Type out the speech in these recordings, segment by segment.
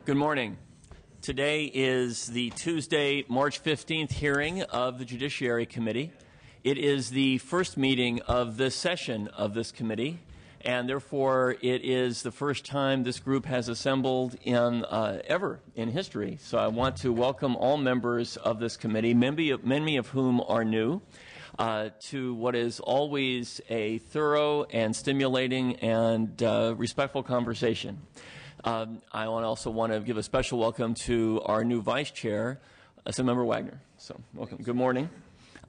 Good morning. Today is the Tuesday, March 15th hearing of the Judiciary Committee. It is the first meeting of this session of this committee, and therefore it is the first time this group has assembled ever in history. So I want to welcome all members of this committee, many of whom are new, to what is always a thorough and stimulating and respectful conversation. I also want to give a special welcome to our new Vice Chair, Assemblymember Wagner. So, welcome. Good morning.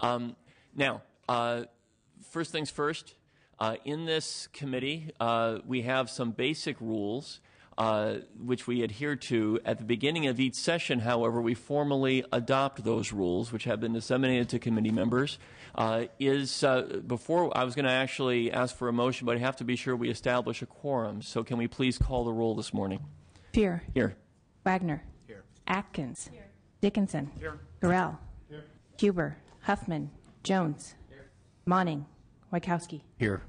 Now, first things first, in this committee, we have some basic rules which we adhere to. At the beginning of each session, however, we formally adopt those rules, which have been disseminated to committee members. Before I was going to actually ask for a motion, but I have to be sure we establish a quorum. So can we please call the roll this morning? Fear. Here. Wagner. Here. Atkins. Here. Dickinson. Here. Gorell. Here. Huber. Huffman. Jones. Here. Monning. Wykowski. Here.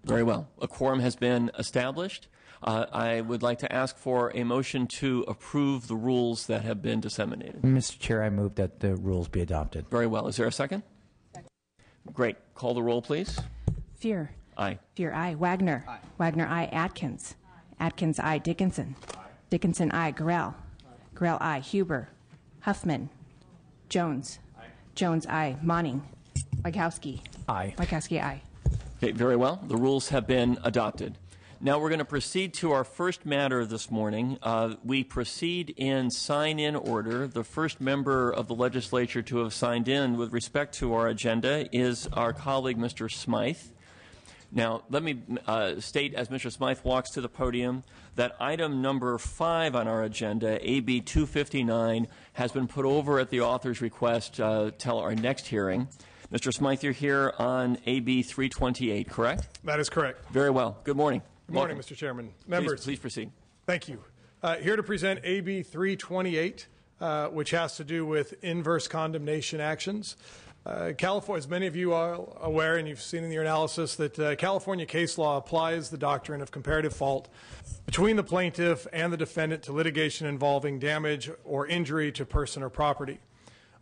Very well. A quorum has been established. I would like to ask for a motion to approve the rules that have been disseminated. Mr. Chair, I move that the rules be adopted. Very well. Is there a second? Second. Great. Call the roll, please. Fear. Aye. Fear, aye. Wagner. Aye. Wagner, aye. Atkins. Aye. Atkins, aye. Dickinson. Aye. Dickinson, aye. Gorell. Aye. Gorell, aye. Huber. Huffman. Jones. Aye. Jones, aye. Monning. Wykowski. Aye. Wykowski, aye. Okay, very well. The rules have been adopted. Now we're going to proceed to our first matter this morning. We proceed in sign-in order. The first member of the legislature to have signed in with respect to our agenda is our colleague, Mr. Smythe. Now, let me state, as Mr. Smythe walks to the podium, that item number 5 on our agenda, AB 259, has been put over at the author's request till our next hearing. Mr. Smythe, you're here on AB 328, correct? That is correct. Very well. Good morning. Good morning, Welcome. Mr. Chairman. Members. Please proceed. Thank you. Here to present AB 328, which has to do with inverse condemnation actions. California, as many of you are aware, and you've seen in your analysis, that California case law applies the doctrine of comparative fault between the plaintiff and the defendant to litigation involving damage or injury to person or property.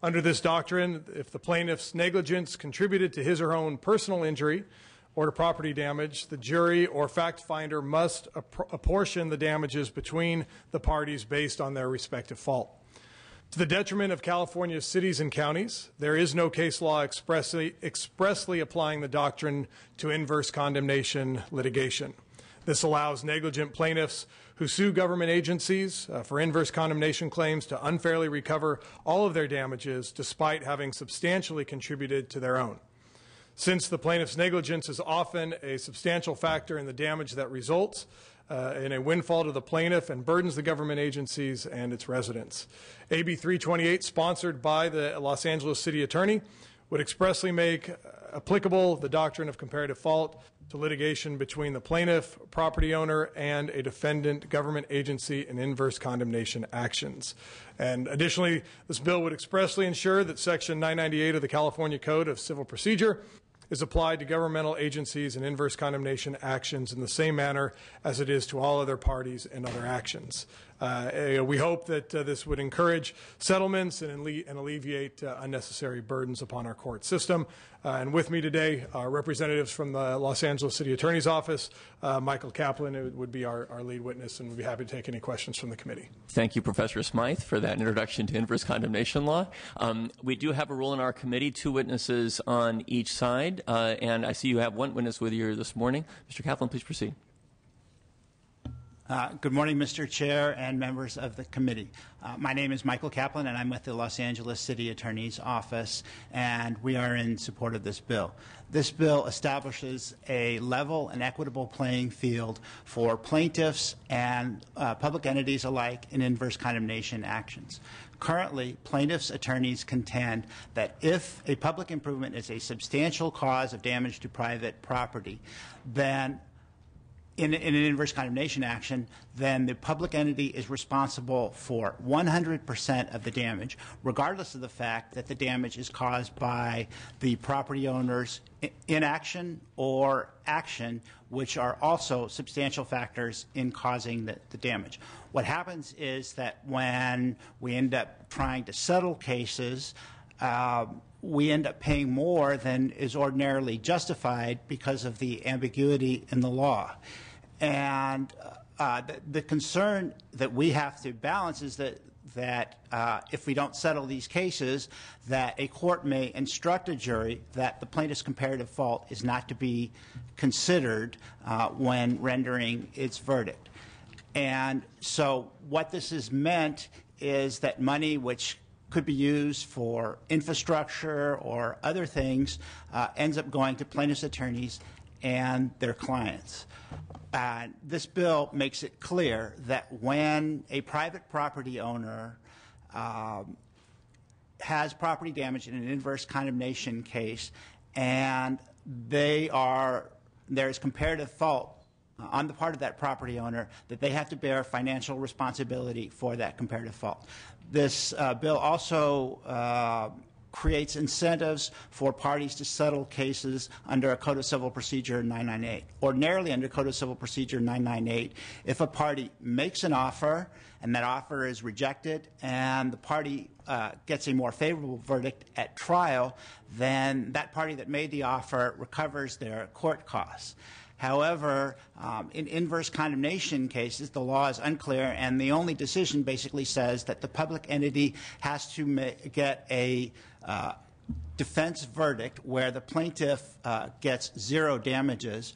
Under this doctrine, if the plaintiff's negligence contributed to his or her own personal injury or to property damage, the jury or fact finder must apportion the damages between the parties based on their respective fault. To the detriment of California's cities and counties, there is no case law expressly applying the doctrine to inverse condemnation litigation. This allows negligent plaintiffs who sue government agencies for inverse condemnation claims to unfairly recover all of their damages despite having substantially contributed to their own. Since the plaintiff's negligence is often a substantial factor in the damage that results in a windfall to the plaintiff and burdens the government agencies and its residents. AB 328, sponsored by the Los Angeles City Attorney, would expressly make applicable the doctrine of comparative fault to litigation between the plaintiff, property owner, and a defendant government agency in inverse condemnation actions. And additionally, this bill would expressly ensure that Section 998 of the California Code of Civil Procedure is applied to governmental agencies and inverse condemnation actions in the same manner as it is to all other parties and other actions. We hope that this would encourage settlements and alleviate unnecessary burdens upon our court system. And with me today are representatives from the Los Angeles City Attorney's Office. Michael Kaplan would be our lead witness, and we'd be happy to take any questions from the committee. Thank you, Professor Smythe, for that introduction to inverse condemnation law. We do have a rule in our committee, 2 witnesses on each side, and I see you have 1 witness with you this morning. Mr. Kaplan, please proceed. Good morning, Mr. Chair and members of the committee. My name is Michael Kaplan, and I'm with the Los Angeles City Attorney's Office, and we are in support of this bill. This bill establishes a level and equitable playing field for plaintiffs and public entities alike in inverse condemnation actions. Currently, plaintiffs' attorneys contend that if a public improvement is a substantial cause of damage to private property, then in an inverse condemnation action, then the public entity is responsible for 100% of the damage, regardless of the fact that the damage is caused by the property owner's inaction or action, which are also substantial factors in causing the damage. What happens is that when we end up trying to settle cases, we end up paying more than is ordinarily justified because of the ambiguity in the law. And the concern that we have to balance is that if we don't settle these cases, that a court may instruct a jury that the plaintiff's comparative fault is not to be considered when rendering its verdict. And so what this has meant is that money which could be used for infrastructure or other things ends up going to plaintiff's attorneys and their clients. This bill makes it clear that when a private property owner has property damage in an inverse condemnation case and there is comparative fault on the part of that property owner, that they have to bear financial responsibility for that comparative fault. This bill also creates incentives for parties to settle cases under a Code of Civil Procedure 998. Ordinarily, under Code of Civil Procedure 998, if a party makes an offer and that offer is rejected and the party gets a more favorable verdict at trial, then that party that made the offer recovers their court costs. However, in inverse condemnation cases, the law is unclear, and the only decision basically says that the public entity has to get a defense verdict where the plaintiff gets zero damages,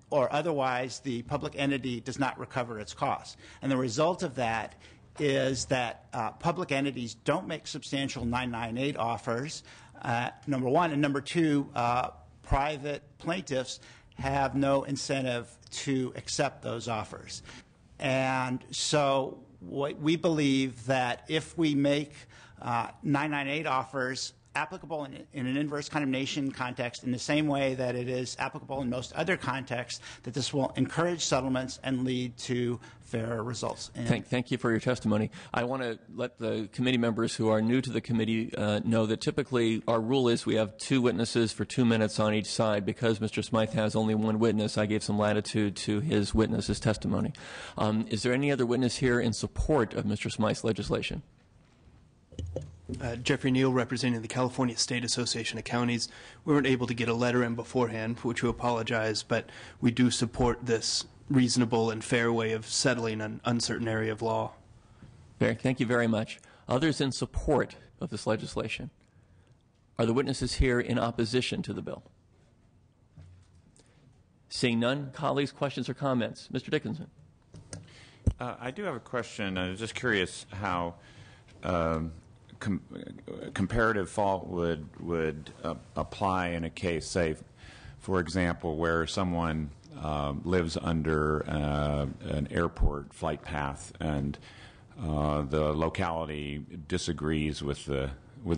or otherwise the public entity does not recover its costs. And the result of that is that public entities don't make substantial 998 offers, number one, and number two, private plaintiffs have no incentive to accept those offers. And so we believe that if we make 998 offers applicable in an inverse condemnation context in the same way that it is applicable in most other contexts, that this will encourage settlements and lead to fairer results. Thank you for your testimony. I want to let the committee members who are new to the committee know that typically our rule is we have 2 witnesses for 2 minutes on each side. Because Mr. Smythe has only 1 witness, I gave some latitude to his witness's testimony. Is there any other witness here in support of Mr. Smythe's legislation? Jeffrey Neal, representing the California State Association of Counties. We weren't able to get a letter in beforehand, for which we apologize, but we do support this reasonable and fair way of settling an uncertain area of law. Thank you very much. Others in support of this legislation? Are the witnesses here in opposition to the bill? Seeing none, colleagues, questions or comments? Mr. Dickinson. I do have a question. I was just curious how comparative fault would apply in a case, say, for example, where someone lives under an airport flight path and the locality disagrees with the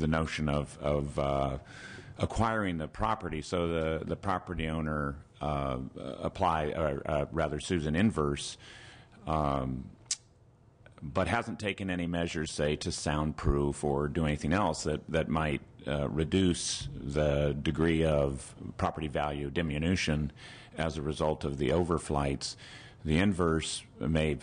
notion of acquiring the property, so the property owner sues in inverse, but hasn't taken any measures, say, to soundproof or do anything else that might reduce the degree of property value diminution as a result of the overflights. The inverse may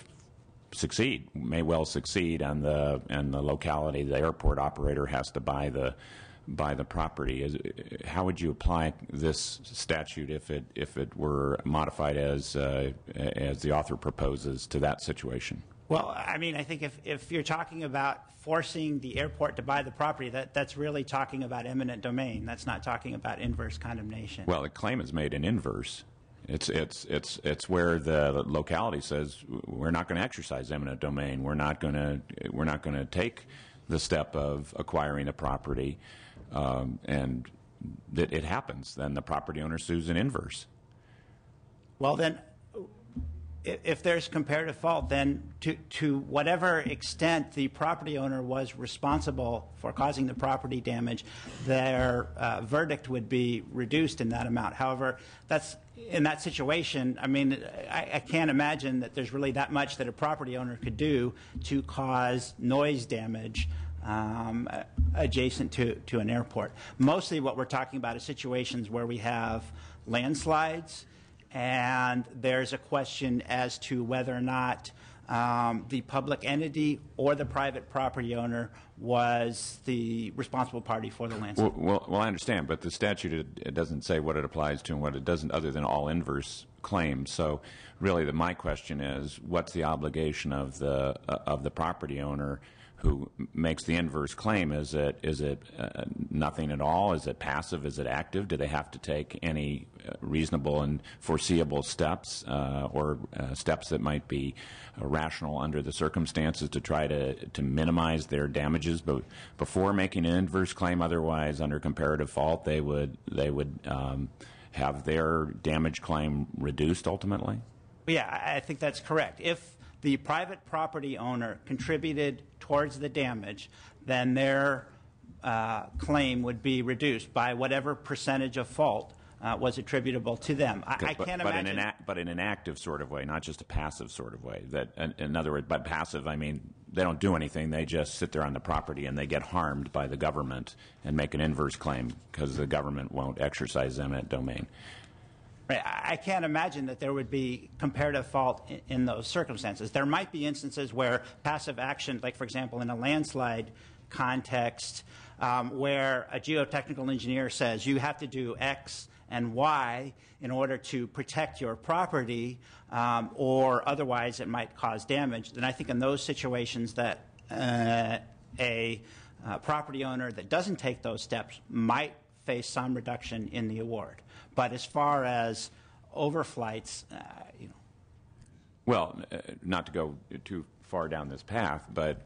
well succeed, and the locality, the airport operator, has to buy the property. How would you apply this statute if it were modified as the author proposes to that situation? Well, I mean, I think if you're talking about forcing the airport to buy the property, that's really talking about eminent domain. That's not talking about inverse condemnation. Well, the claim is made in inverse. It's where the locality says we're not going to exercise eminent domain. We're not going to take the step of acquiring the property, and it happens. Then the property owner sues in inverse. Well, then, if there's comparative fault, then to whatever extent the property owner was responsible for causing the property damage, their verdict would be reduced in that amount. However, in that situation, I mean, I can't imagine that there's really that much that a property owner could do to cause noise damage adjacent to an airport. Mostly what we're talking about is situations where we have landslides, and there's a question as to whether or not the public entity or the private property owner was the responsible party for the landslide. Well, I understand, but the statute, it doesn't say what it applies to and what it doesn't, other than all inverse claims. So really my question is, what's the obligation of the property owner who makes the inverse claim? Is it nothing at all? Is it passive? Is it active? Do they have to take any reasonable and foreseeable steps or steps that might be rational under the circumstances to try to minimize their damages before making an inverse claim? Otherwise, under comparative fault, they would have their damage claim reduced ultimately? Yeah, I think that's correct. If the private property owner contributed towards the damage, then their claim would be reduced by whatever percentage of fault was attributable to them. I can't imagine. But in an active sort of way, not just a passive sort of way. That, in other words, by passive, I mean they don't do anything. They just sit there on the property and they get harmed by the government and make an inverse claim because the government won't exercise eminent domain. Right. I can't imagine that there would be comparative fault in those circumstances. There might be instances where passive action, like, for example, in a landslide context, where a geotechnical engineer says you have to do X and Y in order to protect your property, or otherwise it might cause damage. Then I think in those situations that a property owner that doesn't take those steps might face some reduction in the award. But as far as overflights, Well, not to go too far down this path, but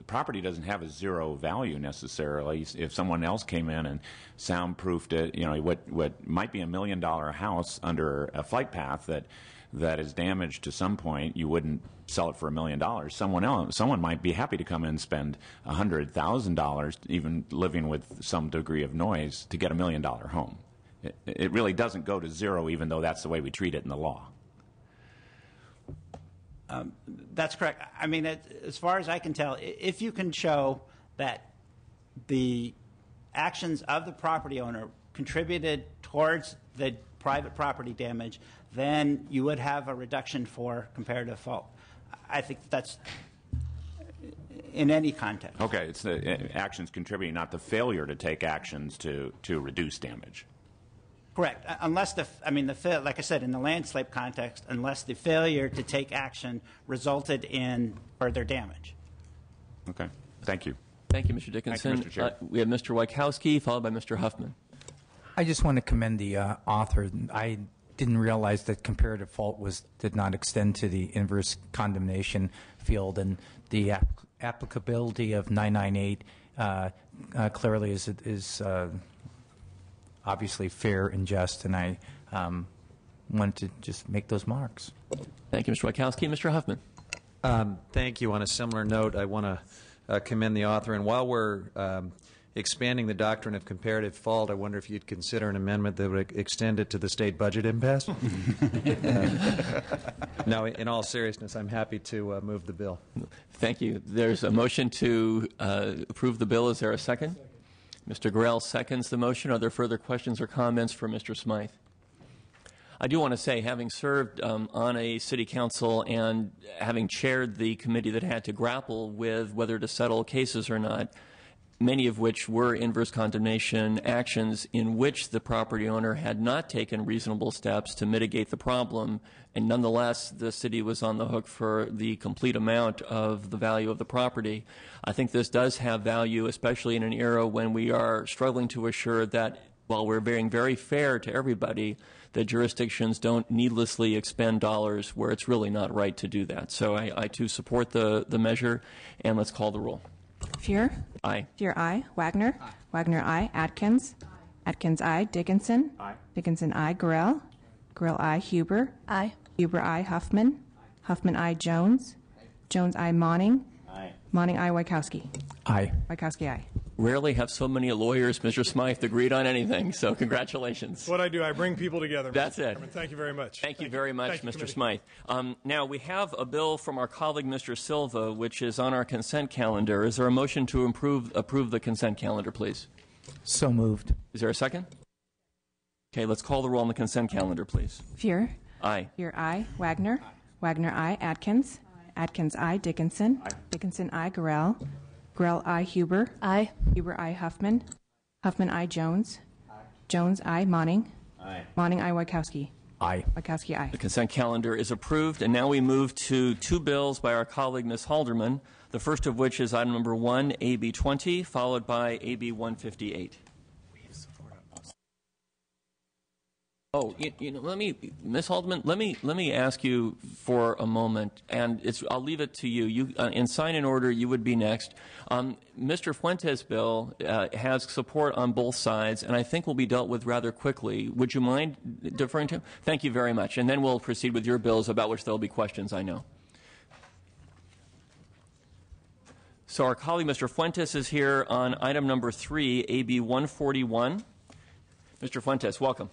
property doesn't have a zero value necessarily. If someone else came in and soundproofed it, what might be $1 million house under a flight path that is damaged to some point, you wouldn't sell it for $1 million. Someone might be happy to come in and spend $100,000, even living with some degree of noise, to get $1 million home. It really doesn't go to zero, even though that's the way we treat it in the law. that's correct. I mean, as far as I can tell, if you can show that the actions of the property owner contributed towards the private property damage, then you would have a reduction for comparative fault. I think that's in any context. Okay, it's the actions contributing, not the failure to take actions to reduce damage. Correct. Unless like I said, in the landslide context, unless the failure to take action resulted in further damage. Okay. Thank you. Thank you, Mr. Dickinson. Thank you, Mr. Chair. We have Mr. Wachowski, followed by Mr. Huffman. I just want to commend the author. I didn't realize that comparative fault did not extend to the inverse condemnation field, and the applicability of 998 clearly is obviously fair and just, and I wanted to just make those marks. Thank you, Mr. Wachowski. Mr. Huffman. Thank you. On a similar note, I want to commend the author. And while we're expanding the doctrine of comparative fault, I wonder if you'd consider an amendment that would extend it to the state budget impasse. No, in all seriousness, I'm happy to move the bill. Thank you. There's a motion to approve the bill. Is there a second? Mr. Grell seconds the motion. Are there further questions or comments for Mr. Smythe? I do want to say, having served on a city council and having chaired the committee that had to grapple with whether to settle cases or not, many of which were inverse condemnation actions in which the property owner had not taken reasonable steps to mitigate the problem, and nonetheless the city was on the hook for the complete amount of the value of the property. I think this does have value, especially in an era when we are struggling to assure that while we're being very fair to everybody, that jurisdictions don't needlessly expend dollars where it's really not right to do that. So I too support the measure, and let's call the roll. Fuhr? Aye. Fuhr, aye. Wagner? Aye. Wagner, aye. Atkins? Atkins, aye. Dickinson? Aye. Dickinson, aye. Gurrell? Gurrell, aye. Huber? Aye. Huber, I. Huffman. Huffman, I. Jones. Jones, I. Monning. Monning, I. Wachowski. Aye. Wachowski, I. Rarely have so many lawyers, Mr. Smythe, agreed on anything, so congratulations. What I do, I bring people together. That's Mr. it. Chairman. Thank you very much. Thank you very much, Thank you, Mr. committee. Smythe. Now, we have a bill from our colleague, Mr. Silva, which is on our consent calendar. Is there a motion to approve the consent calendar, please? So moved. Is there a second? Okay, let's call the roll on the consent calendar, please. Fuhr. Aye. Fuhr, I. Wagner. Wagner, I. Atkins. Atkins, I. Dickinson. Dickinson, I. Gurrell. Gurrell, I. Huber. Aye. Huber, I. Huffman. Huffman, I. Jones. Jones, I. Monning. Monning, I. Wachowski. Aye. Wachowski, I. The consent calendar is approved, and now we move to two bills by our colleague, Ms. Halderman, the first of which is item number 1, AB 20, followed by AB 158. Oh, let me, Ms. Haldeman, let me ask you for a moment, and I'll leave it to you. You, in sign-in order, you would be next. Mr. Fuentes' bill has support on both sides, and I think will be dealt with rather quickly. Would you mind deferring to him? Thank you very much, and then we'll proceed with your bills, about which there will be questions, I know. So our colleague, Mr. Fuentes, is here on item number 3, AB 141. Mr. Fuentes, welcome.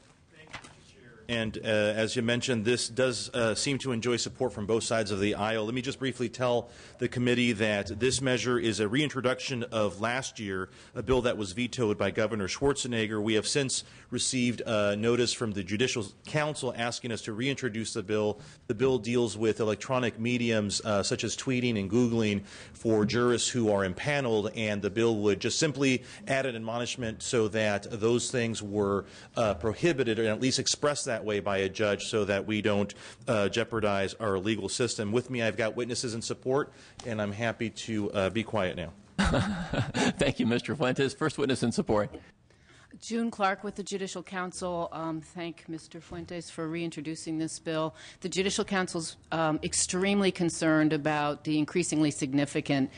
And as you mentioned, this does seem to enjoy support from both sides of the aisle. Let me just briefly tell the committee that this measure is a reintroduction of last year, a bill that was vetoed by Governor Schwarzenegger. We have since received notice from the Judicial Council asking us to reintroduce the bill. The bill deals with electronic mediums such as tweeting and Googling for jurists who are impaneled, and the bill would just simply add an admonishment so that those things were prohibited, or at least expressed that way by a judge, so that we don't jeopardize our legal system. With me, I've got witnesses in support, and I'm happy to be quiet now. Thank you, Mr. Fuentes. First witness in support. June Clark with the Judicial Council. Thank Mr. Fuentes for reintroducing this bill. The Judicial Council's extremely concerned about the increasingly significant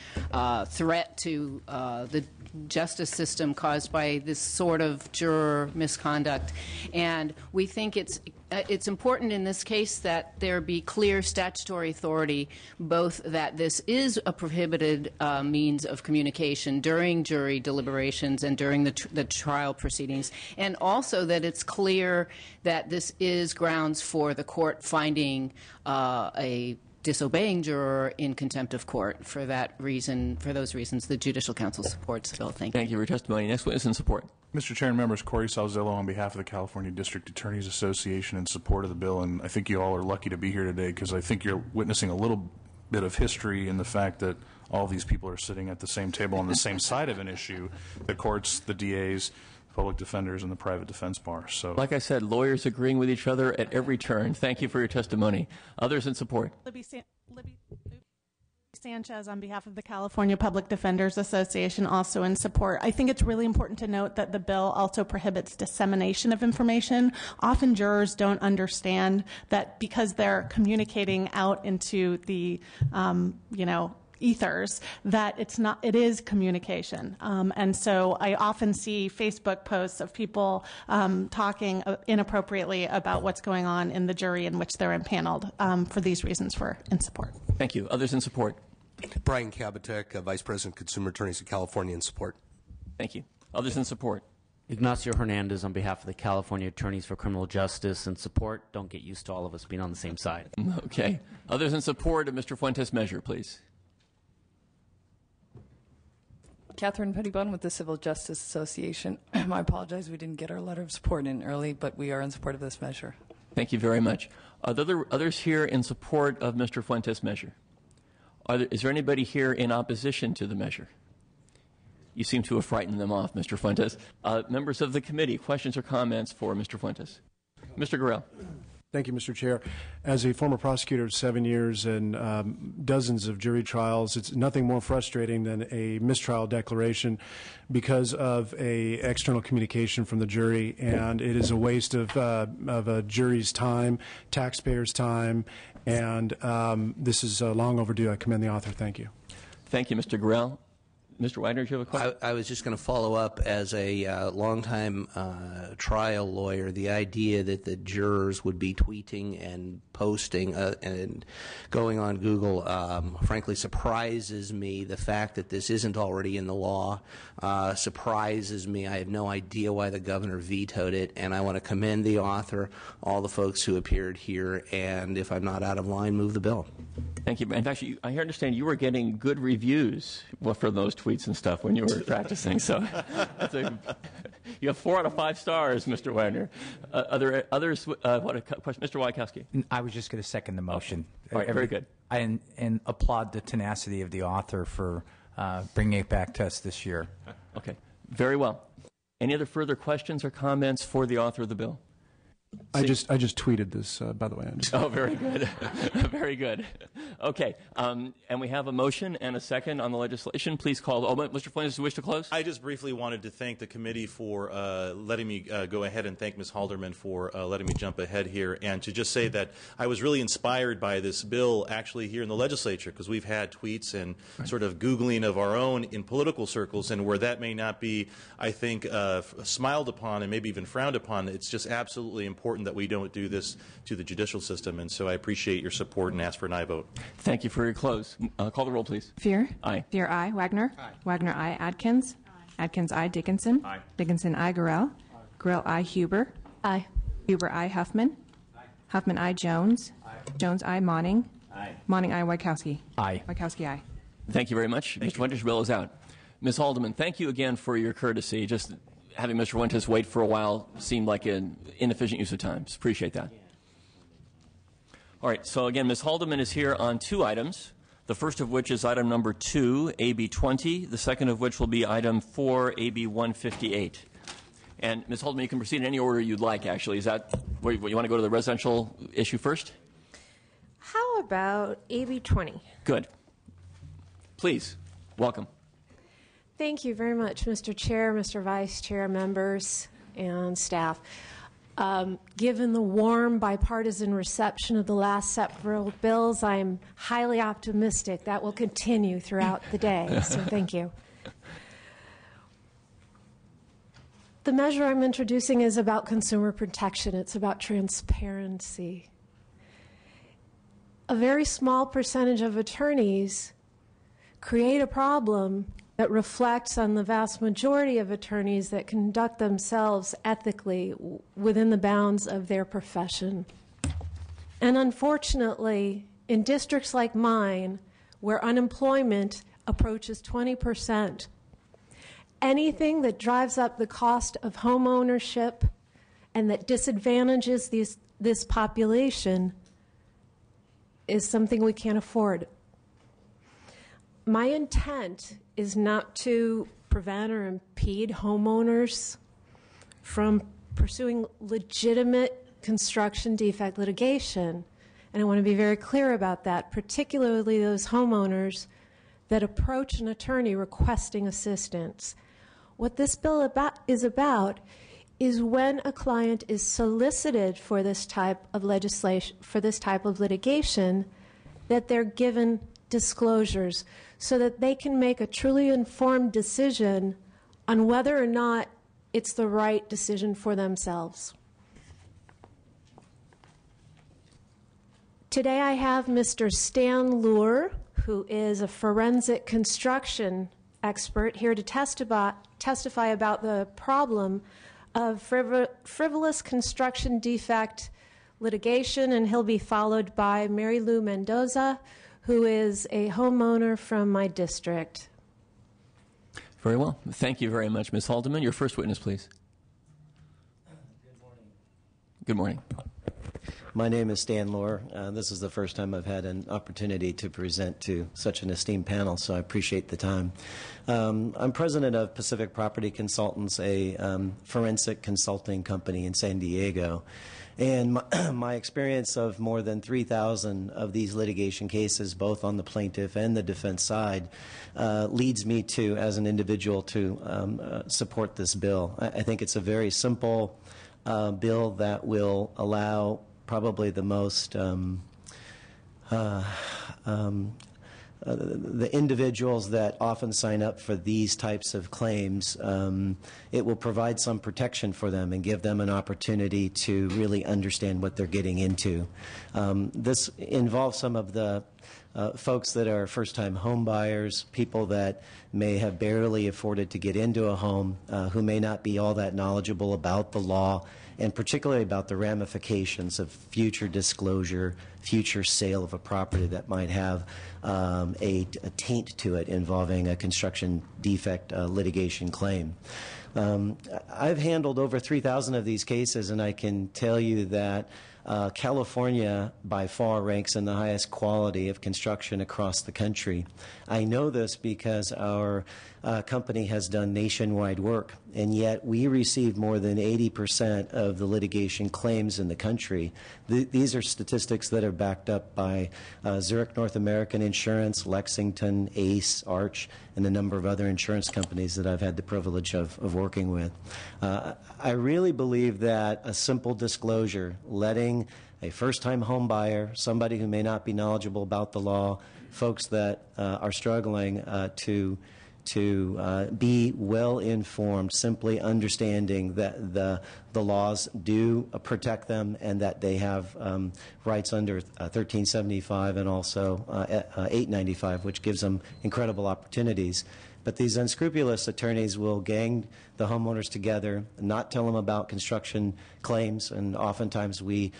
threat to the justice system caused by this sort of juror misconduct. And we think it's important in this case that there be clear statutory authority, both that this is a prohibited means of communication during jury deliberations and during the trial proceedings, and also that it's clear that this is grounds for the court finding a disobeying juror in contempt of court. For that reason, for those reasons, the Judicial Council supports the bill. Thank you. Thank you for your testimony. Next witness in support. Mr. Chair and members, Corey Salzillo on behalf of the California District Attorneys Association in support of the bill, and I think you all are lucky to be here today because I think you're witnessing a little bit of history in the fact that all these people are sitting at the same table on the same side of an issue, the courts, the DAs, public defenders, and the private defense bar. So, like I said, lawyers agreeing with each other at every turn. Thank you for your testimony. Others in support. Libby Sanchez on behalf of the California Public Defenders Association, also in support. I think it's really important to note that the bill also prohibits dissemination of information. Often jurors don't understand that because they're communicating out into the, ethers, that it is communication. And so I often see Facebook posts of people talking inappropriately about what's going on in the jury in which they're impaneled. For these reasons, we're in support. Thank you. Others in support. Brian Kabatek, Vice President, Consumer Attorneys of California, in support. Thank you. Others in support. Ignacio Hernandez on behalf of the California Attorneys for Criminal Justice in support. Don't get used to all of us being on the same side. Okay. Others in support of Mr. Fuentes' measure, please. Catherine Pettibone with the Civil Justice Association. I apologize we didn't get our letter of support in early, but we are in support of this measure. Thank you very much. Are there others here in support of Mr. Fuentes' measure? Is there anybody here in opposition to the measure? You seem to have frightened them off, Mr. Fuentes. Members of the committee, questions or comments for Mr. Fuentes? Mr. Gurrell. Thank you, Mr. Chair. As a former prosecutor of 7 years and dozens of jury trials, it's nothing more frustrating than a mistrial declaration because of a external communication from the jury, and it is a waste of a jury's time, taxpayers' time, and this is long overdue. I commend the author. Thank you. Thank you, Mr. Gurrell. Mr. Wagner, do you have a question? I was just going to follow up as a longtime trial lawyer. The idea that the jurors would be tweeting and posting and going on Google, frankly, surprises me. The fact that this isn't already in the law surprises me. I have no idea why the governor vetoed it, and I want to commend the author, all the folks who appeared here, and if I'm not out of line, move the bill. Thank you. In fact, I understand you were getting good reviews for those tweets and stuff when you were practicing. So you have 4 out of 5 stars, Mr. Wagner. Are there others? What a question, Mr. Wojciechowski. I was just going to second the motion. All right, very good. And applaud the tenacity of the author for bringing it back to us this year. Okay, very well. Any other further questions or comments for the author of the bill? I just tweeted this, by the way. Oh, very good. Very good. Okay. And we have a motion and a second on the legislation. Please call. Mr. Flynn, does you wish to close? I just briefly wanted to thank the committee for letting me go ahead and thank Ms. Halderman for letting me jump ahead here, and to just say that I was really inspired by this bill actually here in the legislature, because we've had tweets and sort of Googling of our own in political circles, and where that may not be, I think, smiled upon and maybe even frowned upon, it's just absolutely important that we don't do this to the judicial system, and so I appreciate your support and ask for an aye vote. Thank you for your close. Call the roll, please. Fear. Aye. Fear, aye. Wagner. Aye. Wagner, aye. Adkins. Aye. Adkins, aye. Dickinson. Aye. Dickinson, aye. Gurel. Gurel, aye. Huber. Aye. Huber, aye. Huffman. Aye. Huffman, aye. Jones. Aye. Jones, aye. Monning. Aye. Monning, aye. Wojciechowski. Aye. Wojciechowski, aye. Thank you very much. Mr. Fuentes' bill is out. Ms. Haldeman, thank you again for your courtesy. Just having Mr. Fuentes wait for a while seemed like an inefficient use of time. Just appreciate that. All right, so again, Ms. Haldeman is here on 2 items, the first of which is item number 2, AB 20, the second of which will be item 4, AB 158. And Ms. Haldeman, you can proceed in any order you'd like, actually. Is that where you want to go to the residential issue first? How about AB 20? Good. Please, welcome. Thank you very much, Mr. Chair, Mr. Vice Chair, members, and staff. Given the warm bipartisan reception of the last several bills, I'm highly optimistic that will continue throughout the day, so thank you. The measure I'm introducing is about consumer protection. It's about transparency. A very small percentage of attorneys create a problem that reflects on the vast majority of attorneys that conduct themselves ethically within the bounds of their profession. And unfortunately, in districts like mine, where unemployment approaches 20%, anything that drives up the cost of home ownership and that disadvantages this population is something we can't afford. My intent is not to prevent or impede homeowners from pursuing legitimate construction defect litigation. And I want to be very clear about that, particularly those homeowners that approach an attorney requesting assistance. What this bill is about is when a client is solicited for this type of legislation, for this type of litigation, that they're given disclosures so that they can make a truly informed decision on whether or not it's the right decision for themselves. Today I have Mr. Stan Luhr, who is a forensic construction expert, here to testify about the problem of frivolous construction defect litigation, and he'll be followed by Mary Lou Mendoza, who is a homeowner from my district. Very well. Thank you very much, Ms. Haldeman. Your first witness, please. Good morning. My name is Stan Luhr. This is the first time I've had an opportunity to present to such an esteemed panel, so I appreciate the time. I'm president of Pacific Property Consultants, a forensic consulting company in San Diego. And my experience of more than 3,000 of these litigation cases, both on the plaintiff and the defense side, leads me to, as an individual, to support this bill. I think it's a very simple bill that will allow probably the most the individuals that often sign up for these types of claims, it will provide some protection for them and give them an opportunity to really understand what they're getting into. This involves some of the folks that are first-time home buyers, people that may have barely afforded to get into a home, who may not be all that knowledgeable about the law, and particularly about the ramifications of future disclosure, future sale of a property that might have a taint to it involving a construction defect litigation claim. I've handled over 3,000 of these cases, and I can tell you that California, by far, ranks in the highest quality of construction across the country. I know this because our company has done nationwide work, and yet we receive more than 80% of the litigation claims in the country. These are statistics that are backed up by Zurich North American Insurance, Lexington, ACE, Arch, and a number of other insurance companies that I've had the privilege of working with. I really believe that a simple disclosure, letting a first-time home buyer, somebody who may not be knowledgeable about the law, folks that are struggling to be well informed, simply understanding that the laws do protect them and that they have rights under 1375 and also 895, which gives them incredible opportunities. But these unscrupulous attorneys will gang the homeowners together, not tell them about construction claims, and oftentimes we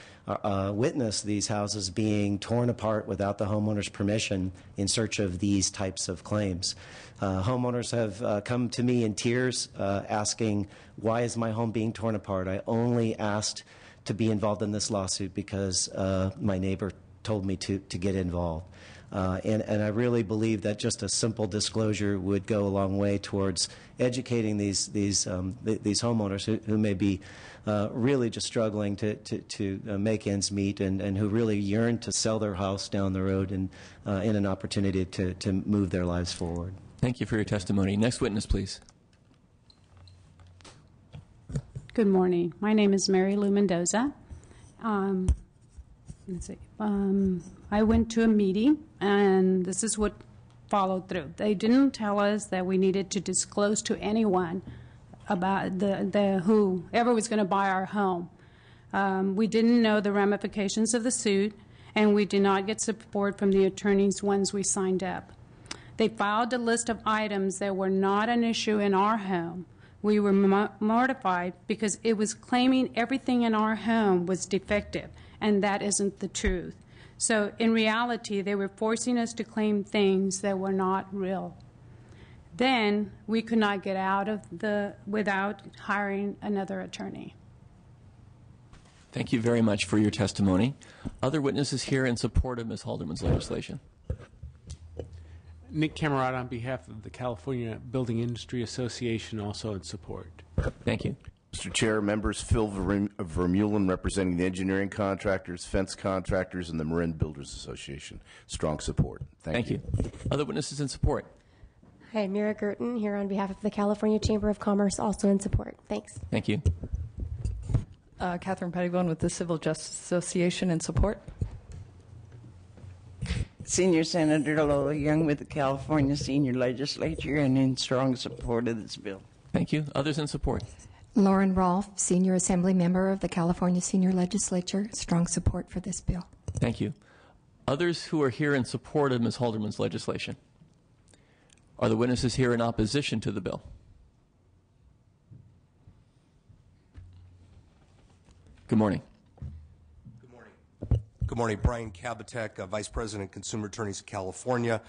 witness these houses being torn apart without the homeowner's permission in search of these types of claims. Homeowners have come to me in tears asking, why is my home being torn apart? I only asked to be involved in this lawsuit because my neighbor told me to get involved. And I really believe that just a simple disclosure would go a long way towards educating these homeowners who may be really just struggling to make ends meet and who really yearn to sell their house down the road and in an opportunity to move their lives forward. Thank you for your testimony. Next witness, please. Good morning. My name is Mary Lou Mendoza. Let's see. I went to a meeting, and this is what followed through. They didn't tell us that we needed to disclose to anyone about whoever was going to buy our home. We didn't know the ramifications of the suit, and we did not get support from the attorneys once we signed up. They filed a list of items that were not an issue in our home. We were mortified because it was claiming everything in our home was defective, and that isn't the truth. So in reality, they were forcing us to claim things that were not real. Then we could not get out of without hiring another attorney. Thank you very much for your testimony. Other witnesses here in support of Ms. Halderman's legislation? Nick Camerata on behalf of the California Building Industry Association, also in support. Thank you. Mr. Chair, members, Phil Vermeulen representing the engineering contractors, fence contractors, and the Marin Builders Association. Strong support. Thank you. Other witnesses in support? Hi, Mira Gerten here on behalf of the California Chamber of Commerce, also in support. Thanks. Thank you. Catherine Pettibone with the Civil Justice Association in support. Senior Senator Lola Young with the California Senior Legislature and in strong support of this bill. Thank you. Others in support? Lauren Rolfe, Senior Assembly Member of the California Senior Legislature, strong support for this bill. Thank you. Others who are here in support of Ms. Halderman's legislation? Are the witnesses here in opposition to the bill? Good morning. Good morning. Brian Kabatek, Vice President, Consumer Attorneys of California.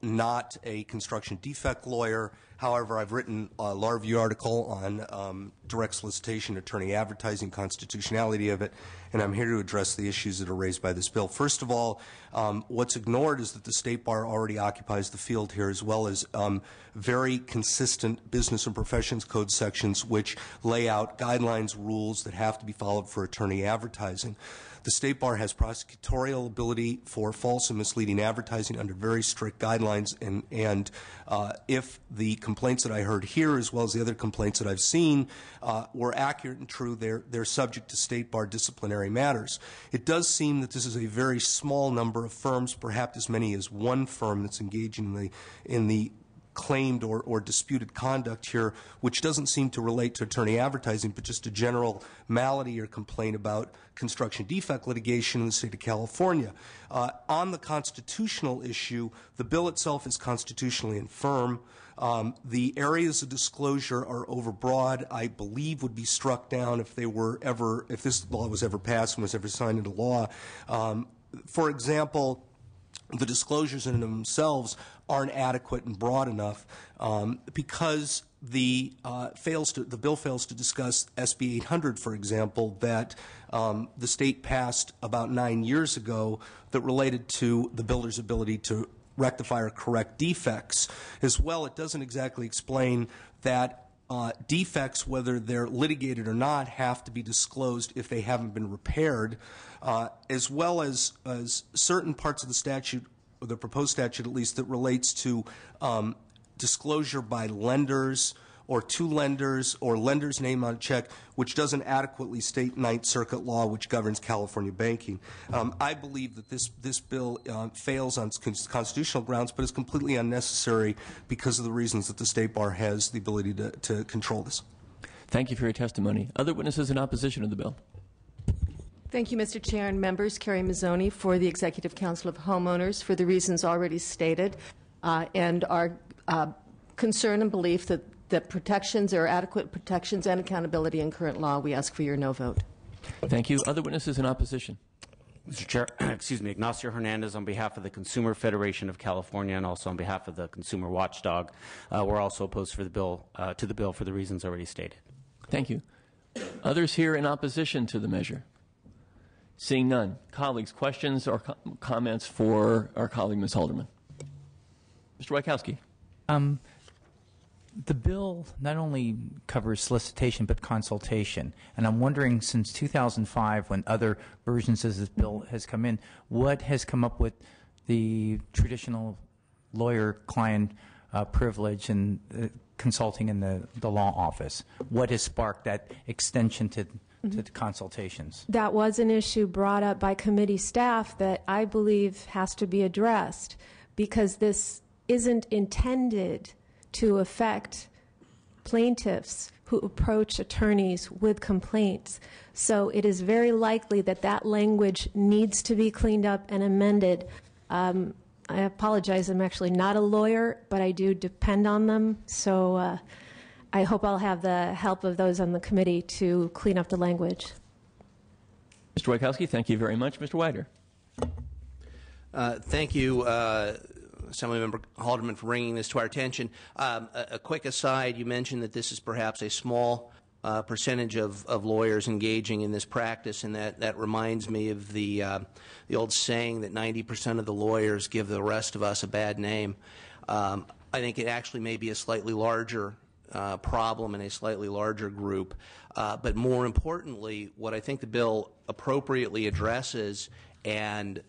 Not a construction defect lawyer. However, I've written a law review article on direct solicitation, attorney advertising, constitutionality of it, and I'm here to address the issues that are raised by this bill. First of all, what's ignored is that the State Bar already occupies the field here, as well as very consistent business and professions code sections which lay out guidelines, rules that have to be followed for attorney advertising. The State Bar has prosecutorial ability for false and misleading advertising under very strict guidelines lines, and if the complaints that I heard here, as well as the other complaints that I've seen, were accurate and true, they're subject to state bar disciplinary matters. It does seem that this is a very small number of firms, perhaps as many as one firm that's engaging in the claimed or disputed conduct here, which doesn't seem to relate to attorney advertising, but just a general malady or complaint about construction defect litigation in the state of California. On the constitutional issue, the bill itself is constitutionally infirm. The areas of disclosure are overbroad. I believe would be struck down if this law was ever passed and was ever signed into law. For example, the disclosures in themselves aren't adequate and broad enough because the bill fails to discuss SB 800, for example, that the state passed about 9 years ago that related to the builder's ability to rectify or correct defects. As well, it doesn't exactly explain that defects, whether they're litigated or not, have to be disclosed if they haven't been repaired, as well as certain parts of the statute, or the proposed statute at least, that relates to disclosure by lenders or to lenders or lender's name on a check, which doesn't adequately state Ninth Circuit law, which governs California banking. I believe that this bill fails on constitutional grounds, but is completely unnecessary because of the reasons that the State Bar has the ability to control this. Thank you for your testimony. Other witnesses in opposition to the bill? Thank you, Mr. Chair and members. Carrie Mazzoni for the Executive Council of Homeowners for the reasons already stated and our concern and belief that protections are adequate protections and accountability in current law. We ask for your no vote. Thank you. Other witnesses in opposition? Mr. Chair, excuse me, Ignacio Hernandez on behalf of the Consumer Federation of California and also on behalf of the Consumer Watchdog. We're also opposed to the bill for the reasons already stated. Thank you. Others here in opposition to the measure? Seeing none. Colleagues, questions or comments for our colleague, Ms. Halderman? Mr. Wachowski. The bill not only covers solicitation but consultation, and I'm wondering, since 2005, when other versions of this bill has come in, what has come up with the traditional lawyer-client privilege and consulting in the law office? What has sparked that extension to the consultations? That was an issue brought up by committee staff that I believe has to be addressed, because this isn't intended to affect plaintiffs who approach attorneys with complaints. So it is very likely that that language needs to be cleaned up and amended. I apologize, I'm actually not a lawyer, but I do depend on them. So I hope I'll have the help of those on the committee to clean up the language. Mr. Wachowski, thank you very much. Mr. Wider. Thank you, Assemblymember Halderman, for bringing this to our attention. A quick aside, you mentioned that this is perhaps a small percentage of lawyers engaging in this practice, and that reminds me of the old saying that 90% of the lawyers give the rest of us a bad name. I think it actually may be a slightly larger problem in a slightly larger group. But more importantly, what I think the bill appropriately addresses, and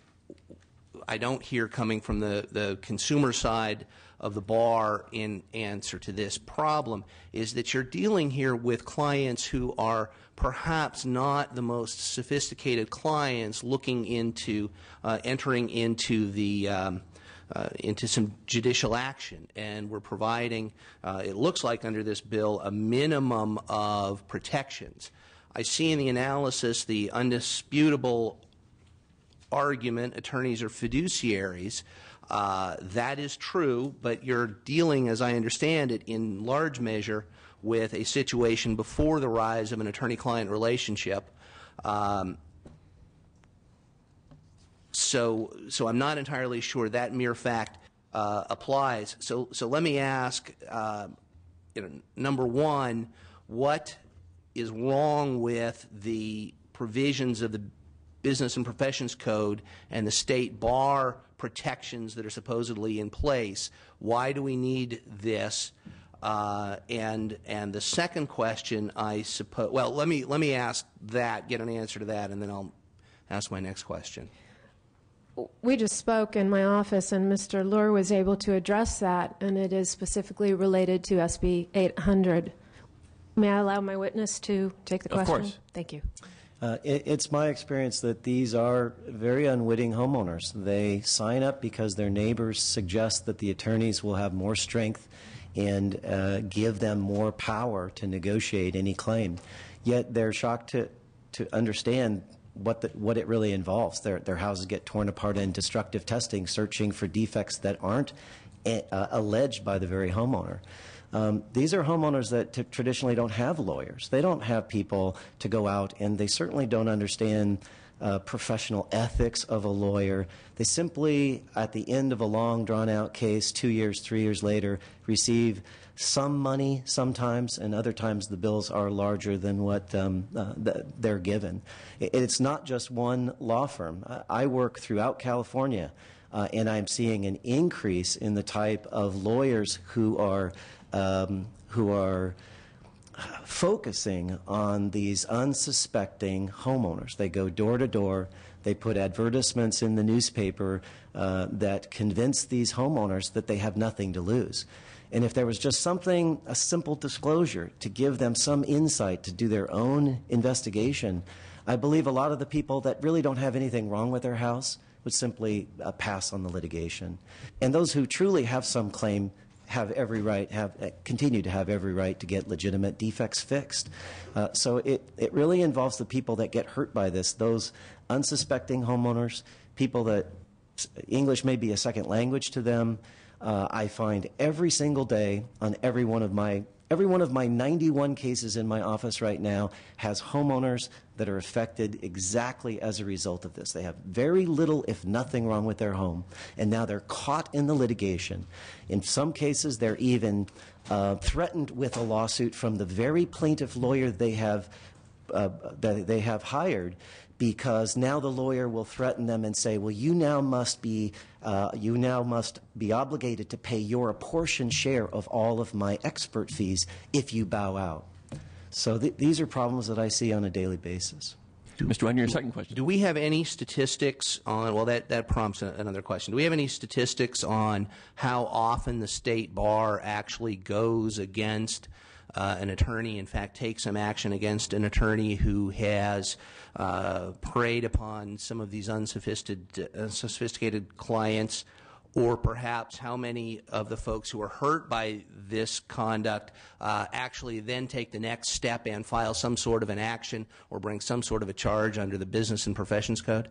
I don't hear coming from the consumer side of the bar in answer to this problem, is that you're dealing here with clients who are perhaps not the most sophisticated clients looking into entering into the into some judicial action, and we're providing, it looks like under this bill, a minimum of protections. I see in the analysis the undisputable argument attorneys are fiduciaries. That is true, but you're dealing, as I understand it, in large measure with a situation before the rise of an attorney-client relationship. So I'm not entirely sure that mere fact applies. So let me ask, number one, what is wrong with the provisions of the Business and Professions Code and the state bar protections that are supposedly in place? Why do we need this? And the second question, I suppose, well, let me ask that, get an answer to that, and then I'll ask my next question. We just spoke in my office, and Mr. Lohr was able to address that, and it is specifically related to SB 800. May I allow my witness to take the question? Of course. Thank you. It's my experience that these are very unwitting homeowners. They sign up because their neighbors suggest that the attorneys will have more strength and give them more power to negotiate any claim. Yet they're shocked to understand what it really involves. Their houses get torn apart in destructive testing, searching for defects that aren't alleged by the very homeowner. These are homeowners that traditionally don't have lawyers. They don't have people to go out, and they certainly don't understand professional ethics of a lawyer. They simply, at the end of a long, drawn-out case, 2 years, 3 years later, receive some money sometimes, and other times the bills are larger than what they're given. It's not just one law firm. I work throughout California, and I'm seeing an increase in the type of lawyers who are focusing on these unsuspecting homeowners. They go door to door. They put advertisements in the newspaper that convince these homeowners that they have nothing to lose. And if there was just something, a simple disclosure to give them some insight to do their own investigation, I believe a lot of the people that really don't have anything wrong with their house would simply pass on the litigation. And those who truly have some claim have every right, continue to have every right to get legitimate defects fixed. So it really involves the people that get hurt by this, those unsuspecting homeowners, people that English may be a second language to them. I find every single day on every one of my 91 cases in my office right now has homeowners that are affected exactly as a result of this. They have very little, if nothing, wrong with their home, and now they're caught in the litigation. In some cases, they're even threatened with a lawsuit from the very plaintiff lawyer they have hired, because now the lawyer will threaten them and say, well, you now must be obligated to pay your apportioned share of all of my expert fees if you bow out. So these are problems that I see on a daily basis. Mr. Wagner, your second question. Do we have any statistics on, well, that prompts another question. Do we have any statistics on how often the state bar actually goes against an attorney, in fact, take some action against an attorney who has preyed upon some of these unsophisticated clients, or perhaps how many of the folks who are hurt by this conduct actually then take the next step and file some sort of an action or bring some sort of a charge under the Business and Professions Code?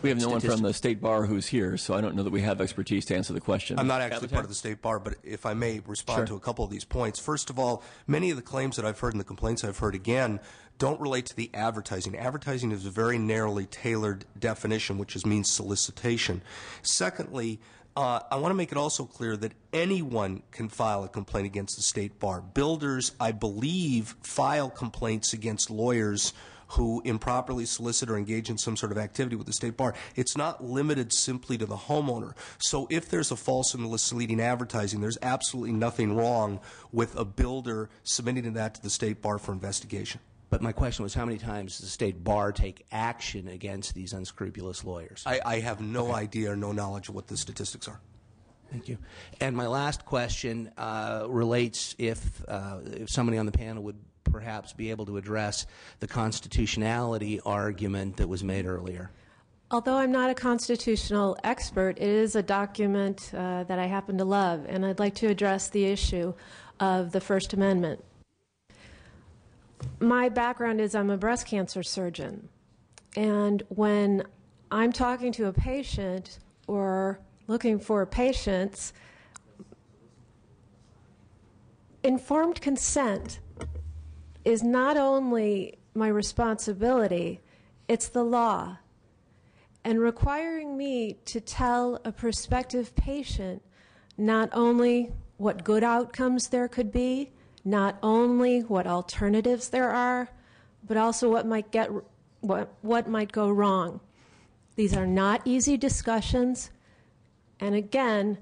We have no one from the State Bar who's here, so I don't know that we have expertise to answer the question. I'm not actually part of the State Bar, but if I may respond to a couple of these points. First of all, many of the claims that I've heard and the complaints I've heard, again, don't relate to the advertising. Advertising is a very narrowly tailored definition, which means solicitation. Secondly, I want to make it also clear that anyone can file a complaint against the State Bar. Builders, I believe, file complaints against lawyers who improperly solicit or engage in some sort of activity with the State Bar. It's not limited simply to the homeowner. So if there's a false and misleading advertising, there's absolutely nothing wrong with a builder submitting that to the State Bar for investigation. But my question was, how many times does the State Bar take action against these unscrupulous lawyers? I have no idea or no knowledge of what the statistics are. Thank you. And my last question relates if somebody on the panel would perhaps be able to address the constitutionality argument that was made earlier. Although I'm not a constitutional expert, it is a document that I happen to love, and I'd like to address the issue of the First Amendment. My background is I'm a breast cancer surgeon, and when I'm talking to a patient or looking for patients, informed consent is not only my responsibility, it's the law. And requiring me to tell a prospective patient not only what good outcomes there could be, not only what alternatives there are, but also what might go wrong. These are not easy discussions, and again,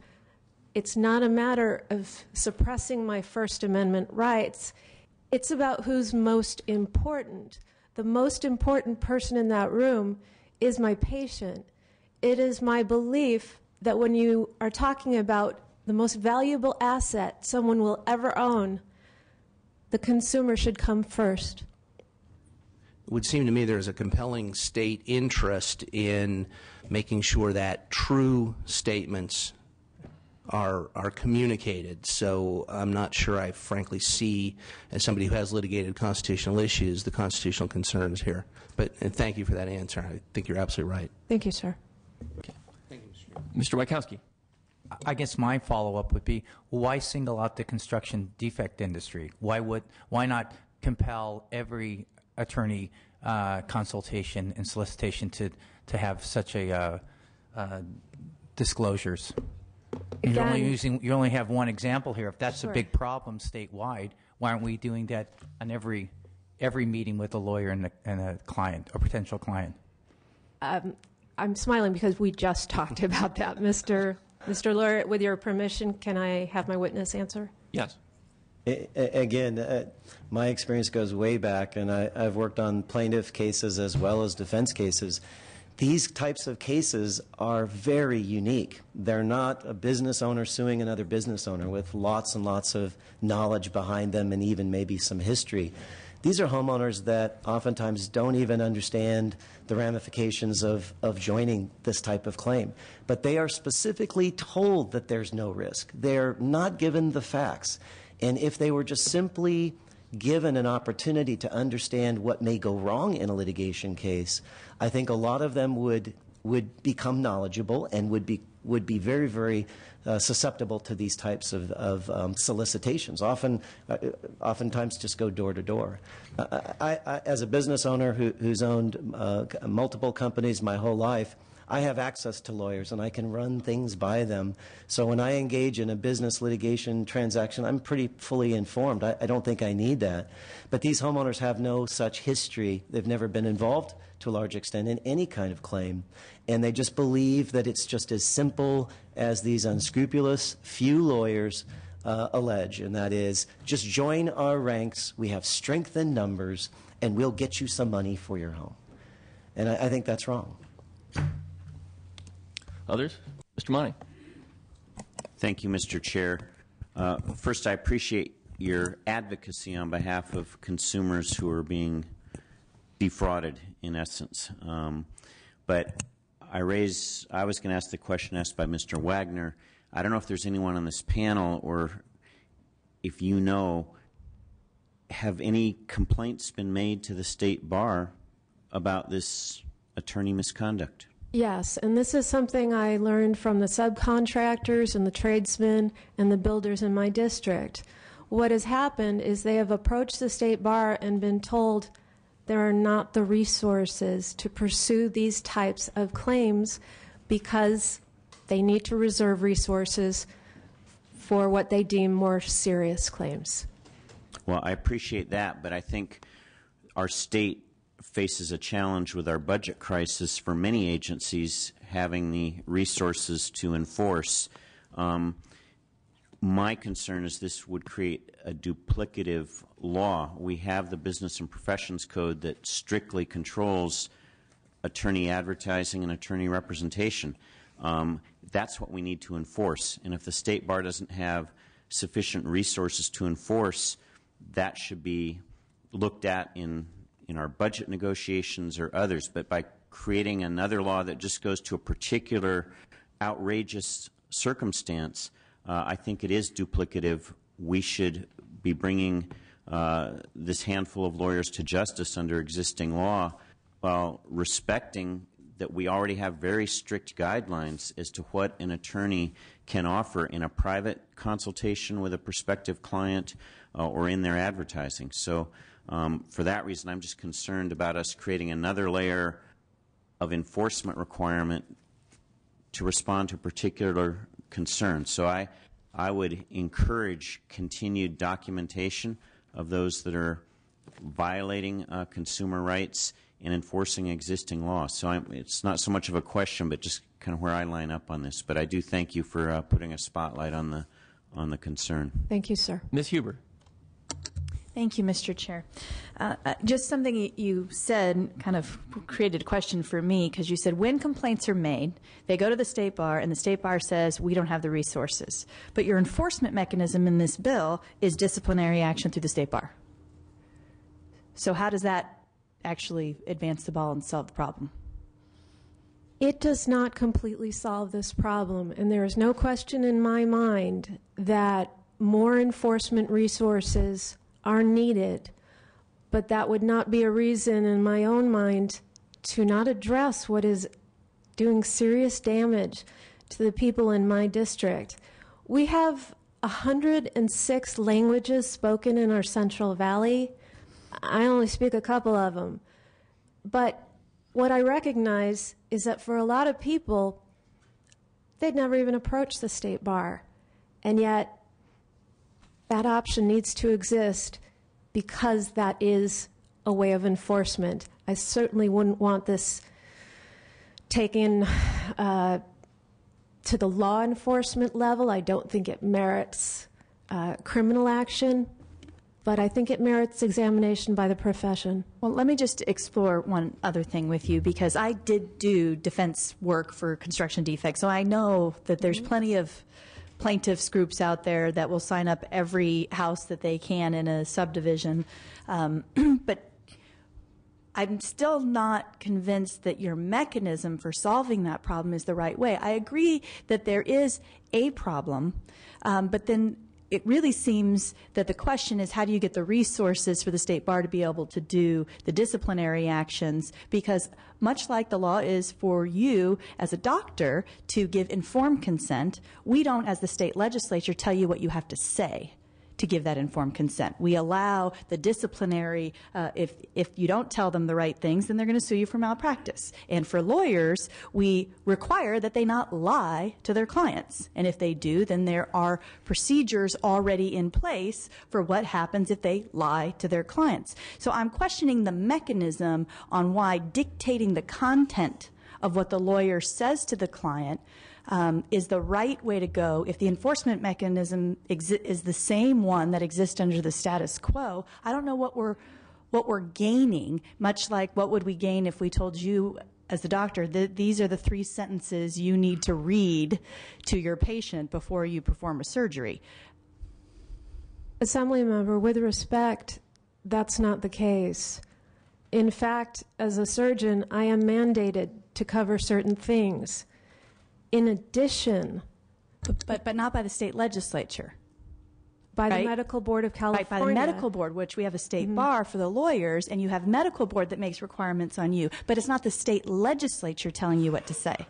it's not a matter of suppressing my First Amendment rights. It's about who's most important. The most important person in that room is my patient. it is my belief that when you are talking about the most valuable asset someone will ever own, the consumer should come first. It would seem to me there's a compelling state interest in making sure that true statements are communicated. So I'm not sure I frankly see, as somebody who has litigated constitutional issues, the constitutional concerns here. But thank you for that answer. I think you're absolutely right. Thank you, sir. Okay. Thank you, Mr. Wachowski. I guess my follow-up would be, why single out the construction defect industry? Why not compel every attorney consultation and solicitation to have such a disclosures? You only have one example here. If that's Sure. a big problem statewide, why aren't we doing that on every meeting with a lawyer and a client, a potential client? I'm smiling because we just talked about that. Mr. Lawyer, with your permission, can I have my witness answer? Yes. Again, my experience goes way back, and I've worked on plaintiff cases as well as defense cases. These types of cases are very unique. They're not a business owner suing another business owner with lots and lots of knowledge behind them and even maybe some history. These are homeowners that oftentimes don't even understand the ramifications of joining this type of claim. But they are specifically told that there's no risk. They're not given the facts. And if they were just simply given an opportunity to understand what may go wrong in a litigation case, I think a lot of them would become knowledgeable and would be very, very susceptible to these types of solicitations. Oftentimes just go door to door. I, as a business owner who's owned multiple companies my whole life, I have access to lawyers and I can run things by them. So when I engage in a business litigation transaction, I'm pretty fully informed. I don't think I need that. But these homeowners have no such history. They've never been involved to a large extent in any kind of claim. And they just believe that it's just as simple as these unscrupulous few lawyers allege, and that is, just join our ranks, we have strength in numbers, and we'll get you some money for your home. And I think that's wrong. Others? Mr. Money. Thank you, Mr. Chair. First, I appreciate your advocacy on behalf of consumers who are being defrauded, in essence. But I was going to ask the question asked by Mr. Wagner. I don't know if there's anyone on this panel, or if you know, have any complaints been made to the State Bar about this attorney misconduct? Yes, and this is something I learned from the subcontractors and the tradesmen and the builders in my district. What has happened is they have approached the State Bar and been told there are not the resources to pursue these types of claims because they need to reserve resources for what they deem more serious claims. Well, I appreciate that, but I think our state faces a challenge with our budget crisis for many agencies having the resources to enforce. My concern is this would create a duplicative law. We have the Business and Professions Code that strictly controls attorney advertising and attorney representation. That's what we need to enforce. And if the State Bar doesn't have sufficient resources to enforce, that should be looked at in our budget negotiations or others. But by creating another law that just goes to a particular outrageous circumstance, I think it is duplicative. We should be bringing this handful of lawyers to justice under existing law while respecting that we already have very strict guidelines as to what an attorney can offer in a private consultation with a prospective client or in their advertising. So for that reason, I'm just concerned about us creating another layer of enforcement requirement to respond to particular concerns. So I would encourage continued documentation of those that are violating consumer rights and enforcing existing laws. So it's not so much of a question, but just kind of where I line up on this. But I do thank you for putting a spotlight on the concern. Thank you, sir. Ms. Huber. Thank you, Mr. Chair. Just something you said kind of created a question for me, because you said when complaints are made, they go to the State Bar, and the State Bar says, we don't have the resources. But your enforcement mechanism in this bill is disciplinary action through the State Bar. So how does that actually advance the ball and solve the problem? It does not completely solve this problem, and there is no question in my mind that more enforcement resources are needed, but that would not be a reason in my own mind to not address what is doing serious damage to the people in my district. We have 106 languages spoken in our Central Valley. I only speak a couple of them. But what I recognize is that for a lot of people, they'd never even approach the State Bar. And yet, that option needs to exist because that is a way of enforcement. I certainly wouldn't want this taken to the law enforcement level. I don't think it merits criminal action, but I think it merits examination by the profession. Well, let me just explore one other thing with you, because I did do defense work for construction defects, so I know that there's plenty of plaintiffs groups out there that will sign up every house that they can in a subdivision. But I'm still not convinced that your mechanism for solving that problem is the right way. I agree that there is a problem, but then it really seems that the question is, how do you get the resources for the State Bar to be able to do the disciplinary actions? Because much like the law is for you as a doctor to give informed consent, we don't, as the state legislature, tell you what you have to say to give that informed consent. We allow the disciplinary, if you don't tell them the right things, then they're going to sue you for malpractice. And for lawyers, we require that they not lie to their clients. And if they do, then there are procedures already in place for what happens if they lie to their clients. So I'm questioning the mechanism on why dictating the content of what the lawyer says to the client is the right way to go. If the enforcement mechanism is the same one that exists under the status quo, I don't know what we're gaining, much like what would we gain if we told you as the doctor that these are the 3 sentences you need to read to your patient before you perform a surgery. Assemblymember, with respect, that's not the case. In fact, as a surgeon, I am mandated to cover certain things. In addition, but not by the state legislature. By right? the Medical Board of California. Right, by the Medical Board, which we have a state bar for the lawyers, and you have Medical Board that makes requirements on you. But it's not the state legislature telling you what to say.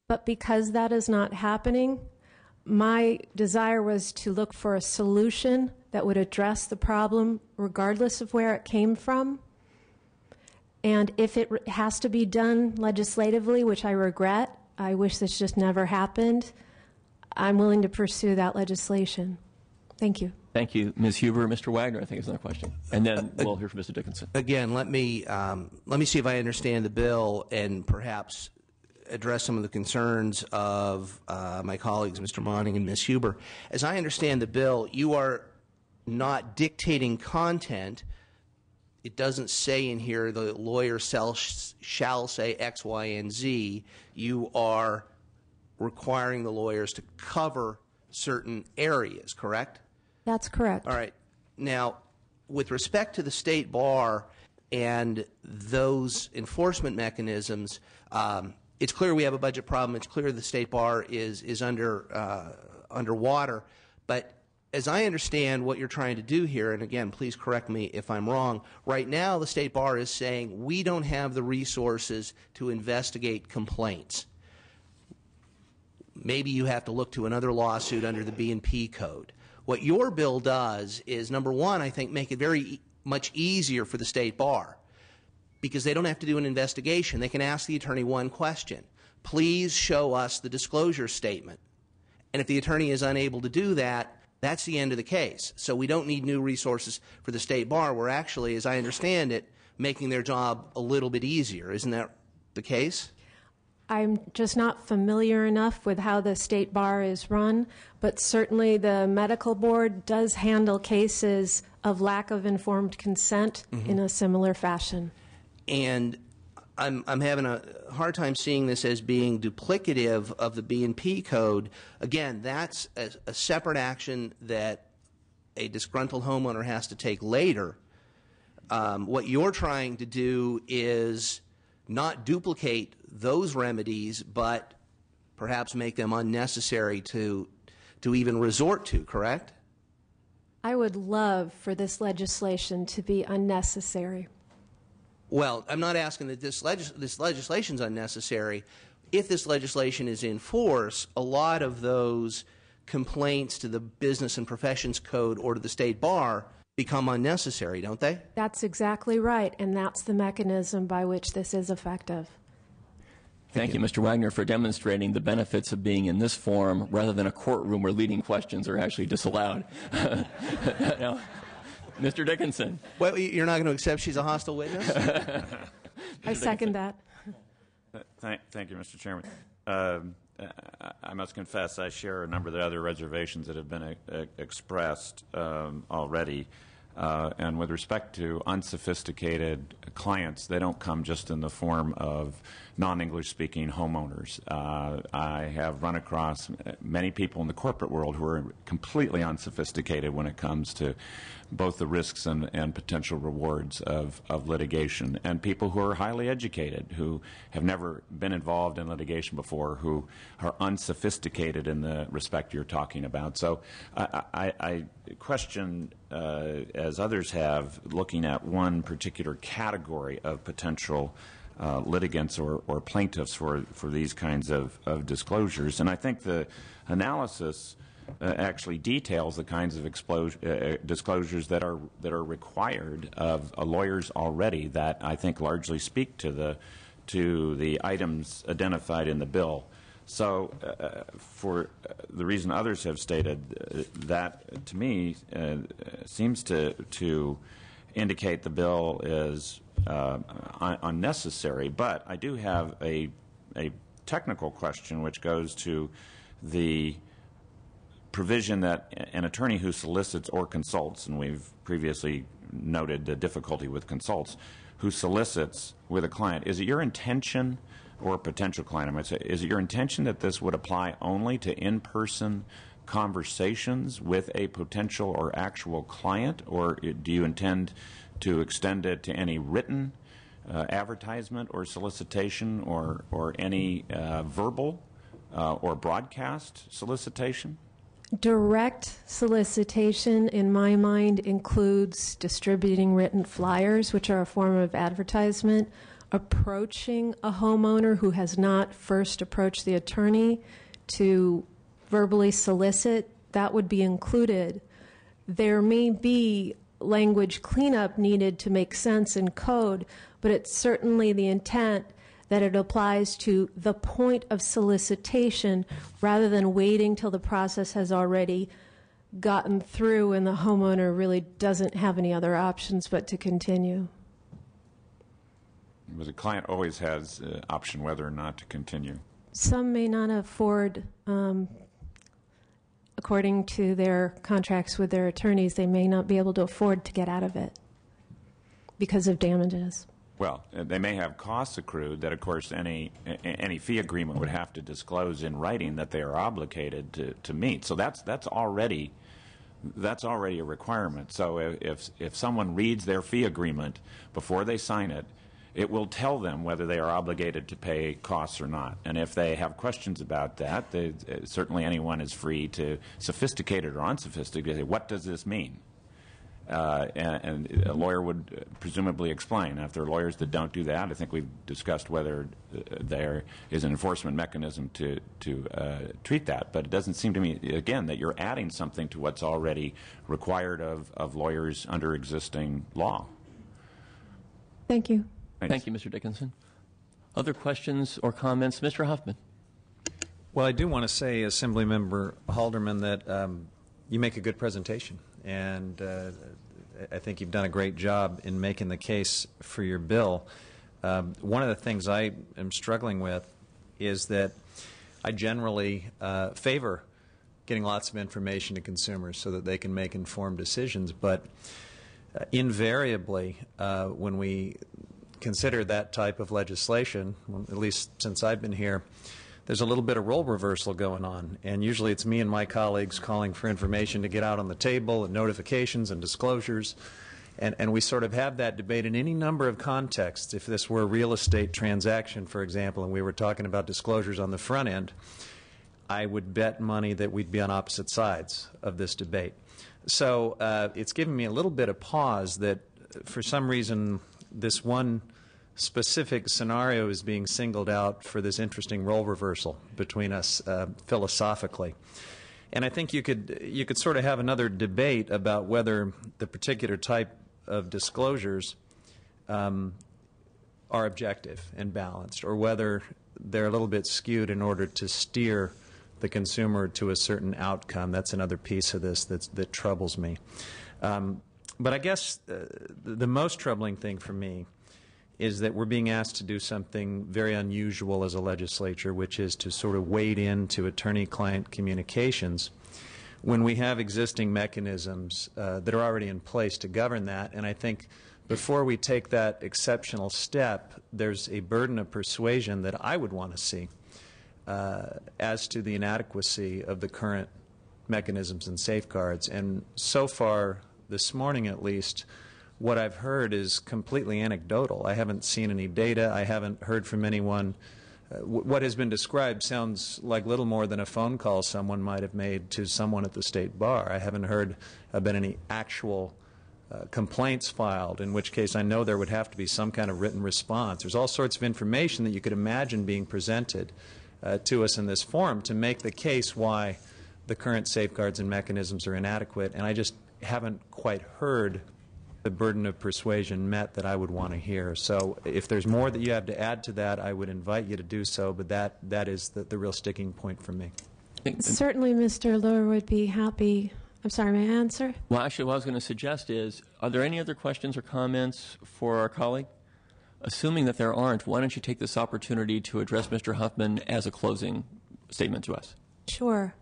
But because that is not happening, my desire was to look for a solution that would address the problem regardless of where it came from. And if it has to be done legislatively, which I regret, I wish this just never happened, I'm willing to pursue that legislation. Thank you. Thank you, Ms. Huber. Mr. Wagner, I think, is another question. And then we'll hear from Mr. Dickinson. Again, let me see if I understand the bill and perhaps address some of the concerns of my colleagues, Mr. Monning and Ms. Huber. As I understand the bill, you are not dictating content. It doesn't say in here the lawyer shall say X, Y, and Z. You are requiring the lawyers to cover certain areas, correct? That's correct. All right. Now, with respect to the state bar and those enforcement mechanisms, it's clear we have a budget problem. It's clear the state bar is underwater. But as I understand what you're trying to do here, and again, please correct me if I'm wrong, right now the state bar is saying we don't have the resources to investigate complaints. Maybe you have to look to another lawsuit under the B&P code. What your bill does is, number one, I think make it very much easier for the state bar because they don't have to do an investigation. They can ask the attorney one question. Please show us the disclosure statement. And if the attorney is unable to do that, that's the end of the case. So we don't need new resources for the state bar. We're actually, as I understand it, making their job a little bit easier. Isn't that the case? I'm just not familiar enough with how the state bar is run, but certainly the medical board does handle cases of lack of informed consent in a similar fashion. And I'm having a hard time seeing this as being duplicative of the B&P code. Again, that's a separate action that a disgruntled homeowner has to take later. What you're trying to do is not duplicate those remedies, but perhaps make them unnecessary to even resort to, correct? I would love for this legislation to be unnecessary. Well, I'm not asking that this legislation is unnecessary. If this legislation is in force, a lot of those complaints to the Business and Professions Code or to the State Bar become unnecessary, don't they? That's exactly right, and that's the mechanism by which this is effective. Thank you, Mr. Wagner, for demonstrating the benefits of being in this forum rather than a courtroom where leading questions are actually disallowed. Now, Mr. Dickinson. Well, you're not going to accept she's a hostile witness? I second that. Thank you, Mr. Chairman. I must confess I share a number of the other reservations that have been expressed already. And with respect to unsophisticated clients, they don't come just in the form of non-English speaking homeowners. I have run across many people in the corporate world who are completely unsophisticated when it comes to both the risks and potential rewards of litigation, and people who are highly educated, who have never been involved in litigation before, who are unsophisticated in the respect you're talking about. So I question, as others have, looking at one particular category of potential litigants or plaintiffs for these kinds of disclosures. And I think the analysis actually details the kinds of disclosures that are required of lawyers already, that I think largely speak to the items identified in the bill. So for the reason others have stated, that to me seems to indicate the bill is unnecessary. But I do have a technical question which goes to the provision that an attorney who solicits or consults, and we've previously noted the difficulty with consults, who solicits with a client, is it your intention, or a potential client I might say, is it your intention that this would apply only to in-person conversations with a potential or actual client, or do you intend to extend it to any written advertisement or solicitation or any verbal or broadcast solicitation? Direct solicitation, in my mind, includes distributing written flyers, which are a form of advertisement, approaching a homeowner who has not first approached the attorney to verbally solicit. That would be included. There may be language cleanup needed to make sense in code, but it's certainly the intent that it applies to the point of solicitation rather than waiting till the process has already gotten through and the homeowner really doesn't have any other options but to continue. The client always has the option whether or not to continue. Some may not afford, according to their contracts with their attorneys, they may not be able to afford to get out of it because of damages. Well, they may have costs accrued that, of course, any fee agreement would have to disclose in writing that they are obligated to meet. So that's already a requirement. So if someone reads their fee agreement before they sign it, it will tell them whether they are obligated to pay costs or not. And if they have questions about that, certainly anyone is free to, sophisticated or unsophisticated, say, what does this mean? And a lawyer would presumably explain. If there are lawyers that don't do that, I think we've discussed whether there is an enforcement mechanism to treat that. But it doesn't seem to me, again, that you're adding something to what's already required of lawyers under existing law. Thank you. Thank you, Mr. Dickinson. Other questions or comments? Mr. Huffman. Well, I do want to say, Assemblymember Halderman, that you make a good presentation. And I think you've done a great job in making the case for your bill. One of the things I am struggling with is that I generally favor getting lots of information to consumers so that they can make informed decisions. But invariably, when we consider that type of legislation, at least since I've been here, there's a little bit of role reversal going on. And usually it's me and my colleagues calling for information to get out on the table and notifications and disclosures. And we sort of have that debate in any number of contexts. If this were a real estate transaction, for example, and we were talking about disclosures on the front end, I would bet money that we'd be on opposite sides of this debate. So it's given me a little bit of pause that for some reason this one specific scenario is being singled out for this interesting role reversal between us philosophically. And I think you could sort of have another debate about whether the particular type of disclosures are objective and balanced, or whether they're a little bit skewed in order to steer the consumer to a certain outcome. That's another piece of this that troubles me. But I guess the most troubling thing for me is that we're being asked to do something very unusual as a legislature, which is to sort of wade into attorney-client communications when we have existing mechanisms that are already in place to govern that. And I think before we take that exceptional step, there's a burden of persuasion that I would want to see as to the inadequacy of the current mechanisms and safeguards. And so far, this morning at least, what I've heard is completely anecdotal. I haven't seen any data. I haven't heard from anyone. What has been described sounds like little more than a phone call someone might have made to someone at the state bar. I haven't heard about any actual complaints filed, in which case I know there would have to be some kind of written response. There's all sorts of information that you could imagine being presented to us in this forum to make the case why the current safeguards and mechanisms are inadequate, and I just haven't quite heard the burden of persuasion met that I would want to hear. So if there's more that you have to add to that, I would invite you to do so, but that is the real sticking point for me. Certainly, Mr. Lohr would be happy. I'm sorry, may I answer? Well, actually, what I was going to suggest is, are there any other questions or comments for our colleague? Assuming that there aren't, why don't you take this opportunity to address Mr. Huffman as a closing statement to us? Sure.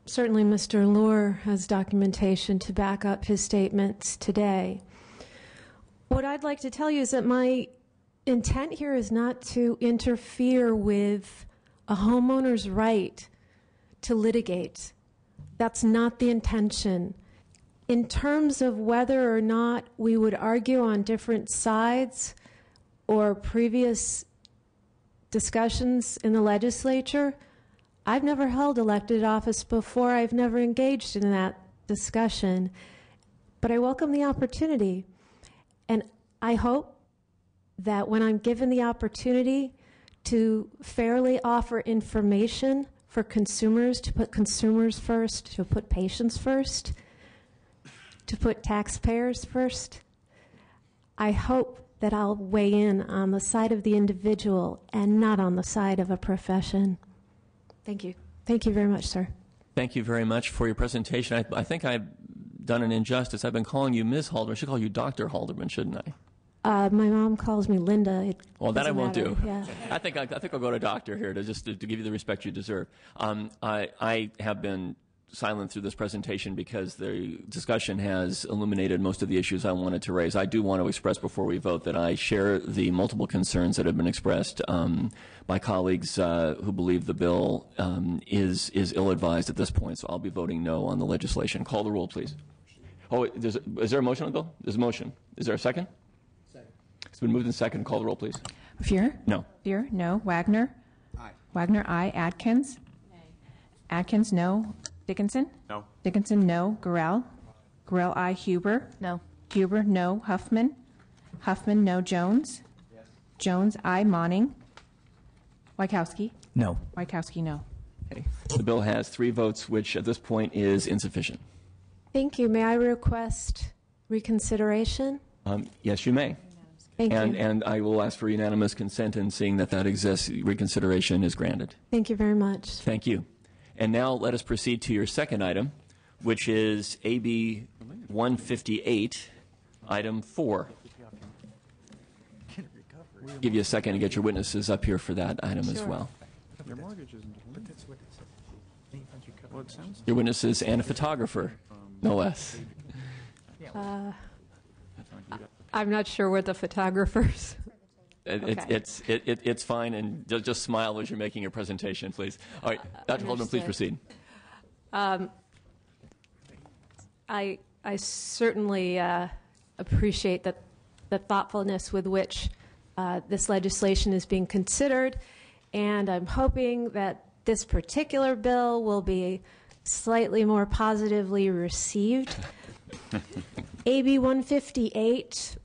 Certainly, Mr. Lohr has documentation to back up his statements today. What I'd like to tell you is that my intent here is not to interfere with a homeowner's right to litigate. That's not the intention. In terms of whether or not we would argue on different sides or previous discussions in the legislature, I've never held elected office before. I've never engaged in that discussion. But I welcome the opportunity. And I hope that when I'm given the opportunity to fairly offer information for consumers, to put consumers first, to put patients first, to put taxpayers first, I hope that I'll weigh in on the side of the individual and not on the side of a profession. Thank you. Thank you very much, sir. Thank you very much for your presentation. I think I've done an injustice. I've been calling you Ms. Halderman. I should call you Dr. Halderman, shouldn't I? My mom calls me Linda. Well, that I won't matter. do. Yeah. I think I'll go to doctor here to give you the respect you deserve. I have been silent through this presentation because the discussion has illuminated most of the issues I wanted to raise. I do want to express before we vote that I share the multiple concerns that have been expressed by colleagues who believe the bill is ill-advised at this point, so I'll be voting no on the legislation. Call the roll, please. Oh, is there a motion on the bill? There's a motion. Is there a second? Second. It's been moved and second. Call the roll, please. Fear? No. Fear? No. Wagner? Aye. Wagner, aye. Atkins? Nay. Atkins, no. Dickinson? No. Dickinson, no. Gurrell? Gurrell, aye. Huber? No. Huber, no. Huffman? Huffman, no. Jones? Yes. Jones, aye. Monning? Wykowski? No. Wykowski, no. Okay. The bill has 3 votes, which at this point is insufficient. Thank you. May I request reconsideration? Yes, you may. Thank you. And I will ask for unanimous consent, and seeing that exists, reconsideration is granted. Thank you very much. Thank you. And now let us proceed to your second item, which is AB 158, item 4. give you a second to get your witnesses up here for that item as well. Your mortgage isn't well, it sounds Your witnesses and a photographer, no less. I'm not sure what the photographers. It's fine, and just smile as you're making your presentation, please. All right, Dr. Haldeman, please proceed. I certainly appreciate the thoughtfulness with which this legislation is being considered, and I'm hoping that this particular bill will be slightly more positively received. AB 158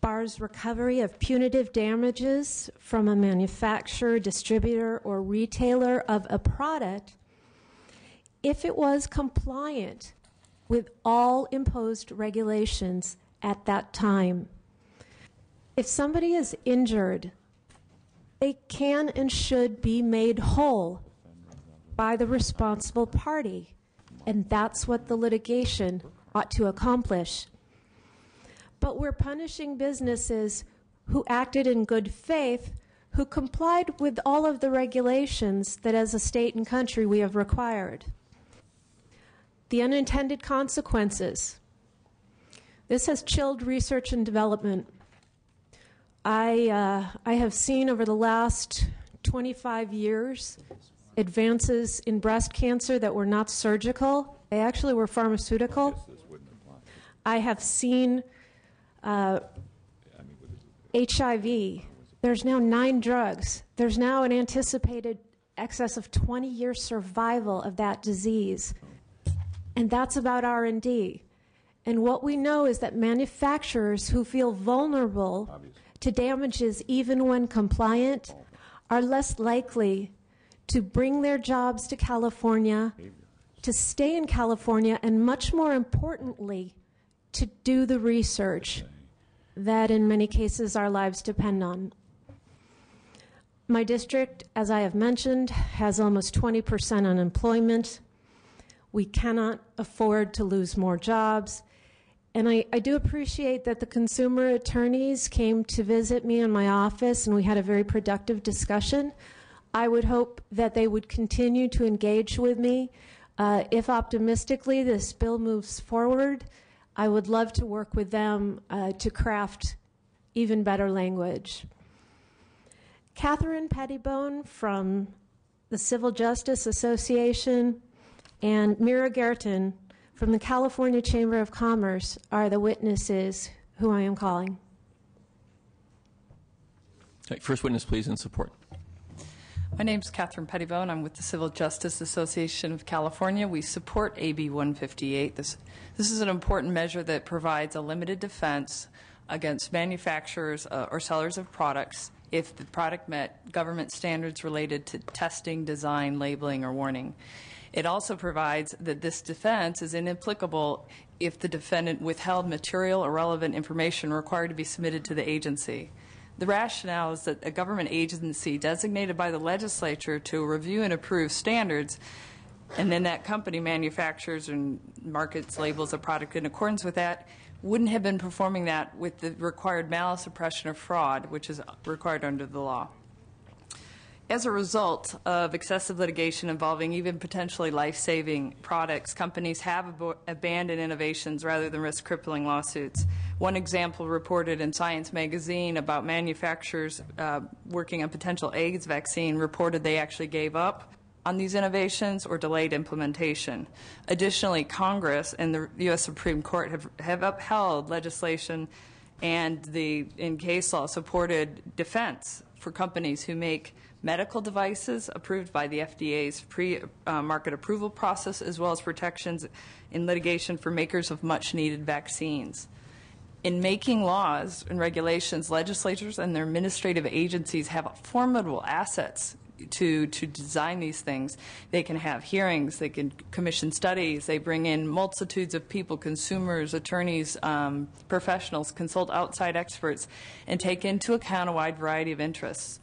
bars recovery of punitive damages from a manufacturer, distributor, or retailer of a product if it was compliant with all imposed regulations at that time. If somebody is injured, they can and should be made whole by the responsible party, and that's what the litigation ought to accomplish. But we're punishing businesses who acted in good faith, who complied with all of the regulations that as a state and country we have required. The unintended consequences. This has chilled research and development. I have seen over the last 25 years advances in breast cancer that were not surgical. They actually were pharmaceutical. I have seen HIV. There's now 9 drugs. There's now an anticipated excess of 20-year survival of that disease. And that's about R&D. And what we know is that manufacturers who feel vulnerable to damages even when compliant are less likely to bring their jobs to California, to stay in California, and much more importantly, to do the research that in many cases our lives depend on. My district, as I have mentioned, has almost 20% unemployment. We cannot afford to lose more jobs. And I do appreciate that the consumer attorneys came to visit me in my office and we had a very productive discussion. I would hope that they would continue to engage with me. If optimistically this bill moves forward, I would love to work with them to craft even better language. Catherine Pettibone from the Civil Justice Association and Mira Gerton from the California Chamber of Commerce are the witnesses who I am calling. Okay, first witness, please, in support. My name is Catherine Pettibone. I'm with the Civil Justice Association of California. We support AB 158. This is an important measure that provides a limited defense against manufacturers or sellers of products if the product met government standards related to testing, design, labeling, or warning. It also provides that this defense is inapplicable if the defendant withheld material or relevant information required to be submitted to the agency. The rationale is that a government agency designated by the legislature to review and approve standards, and then that company manufactures and markets, labels a product in accordance with that, wouldn't have been performing that with the required malice, suppression, or fraud, which is required under the law. As a result of excessive litigation involving even potentially life-saving products, companies have abandoned innovations rather than risk crippling lawsuits. One example reported in Science magazine about manufacturers working on potential AIDS vaccine reported they actually gave up on these innovations or delayed implementation. Additionally, Congress and the U.S. Supreme Court have upheld legislation and in case law supported defense for companies who make medical devices approved by the FDA's pre-market approval process, as well as protections in litigation for makers of much-needed vaccines. In making laws and regulations, legislatures and their administrative agencies have formidable assets to design these things. They can have hearings, they can commission studies, they bring in multitudes of people, consumers, attorneys, professionals, consult outside experts, and take into account a wide variety of interests.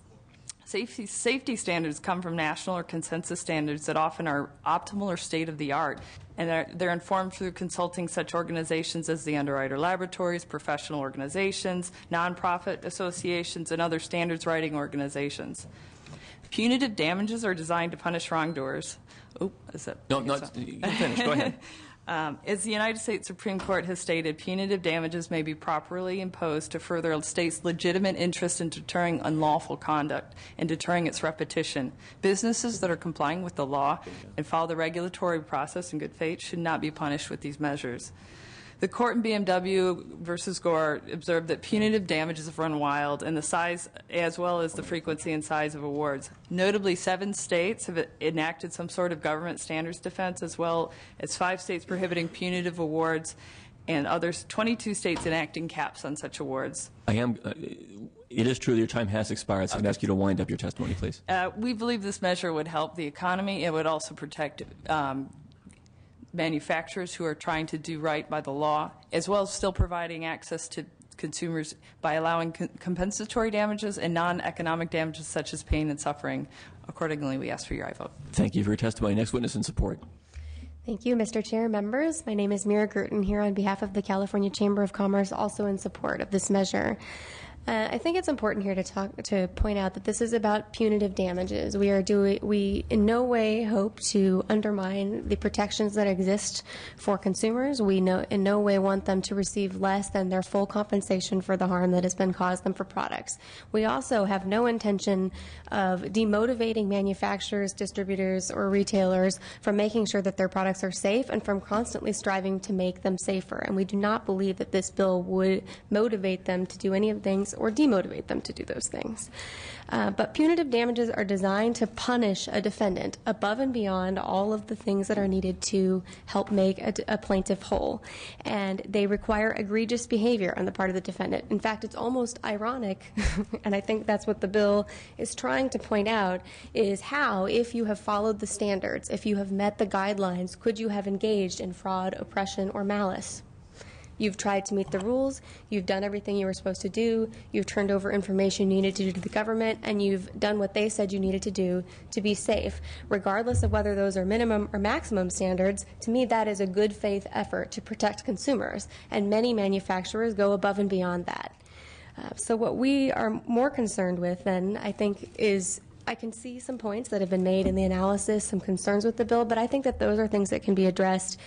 Safety standards come from national or consensus standards that often are optimal or state-of-the-art, and they're informed through consulting such organizations as the Underwriter Laboratories, professional organizations, nonprofit associations, and other standards-writing organizations. Punitive damages are designed to punish wrongdoers. Oh, is that? No, you can finish. Go ahead. As the United States Supreme Court has stated, punitive damages may be properly imposed to further a state's legitimate interest in deterring unlawful conduct and deterring its repetition. Businesses that are complying with the law and follow the regulatory process in good faith should not be punished with these measures. The court in BMW versus Gore observed that punitive damages have run wild in the size as well as the frequency and size of awards. Notably, 7 states have enacted some sort of government standards defense, as well as 5 states prohibiting punitive awards, and others 22 states enacting caps on such awards. It is true that your time has expired, so I'm going to ask you to wind up your testimony, please. We believe this measure would help the economy. It would also protect manufacturers who are trying to do right by the law, as well as still providing access to consumers by allowing compensatory damages and non-economic damages such as pain and suffering. Accordingly, we ask for your aye vote. Thank you for your testimony. Next witness in support. Thank you, Mr. Chair, members. My name is Mira Gerten here on behalf of the California Chamber of Commerce, also in support of this measure. I think it's important here to point out that this is about punitive damages. We in no way hope to undermine the protections that exist for consumers. We in no way want them to receive less than their full compensation for the harm that has been caused them for products. We also have no intention of demotivating manufacturers, distributors, or retailers from making sure that their products are safe and from constantly striving to make them safer. And we do not believe that this bill would motivate them to do any of the things or demotivate them to do those things. But punitive damages are designed to punish a defendant above and beyond all of the things that are needed to help make a plaintiff whole. And they require egregious behavior on the part of the defendant. In fact, it's almost ironic, and I think that's what the bill is trying to point out, is how, if you have followed the standards, if you have met the guidelines, could you have engaged in fraud, oppression, or malice? You've tried to meet the rules, you've done everything you were supposed to do, you've turned over information you needed to do to the government, and you've done what they said you needed to do to be safe. Regardless of whether those are minimum or maximum standards, to me that is a good faith effort to protect consumers, and many manufacturers go above and beyond that. So what we are more concerned with then, I think, is I can see some points that have been made in the analysis, some concerns with the bill, but I think that those are things that can be addressed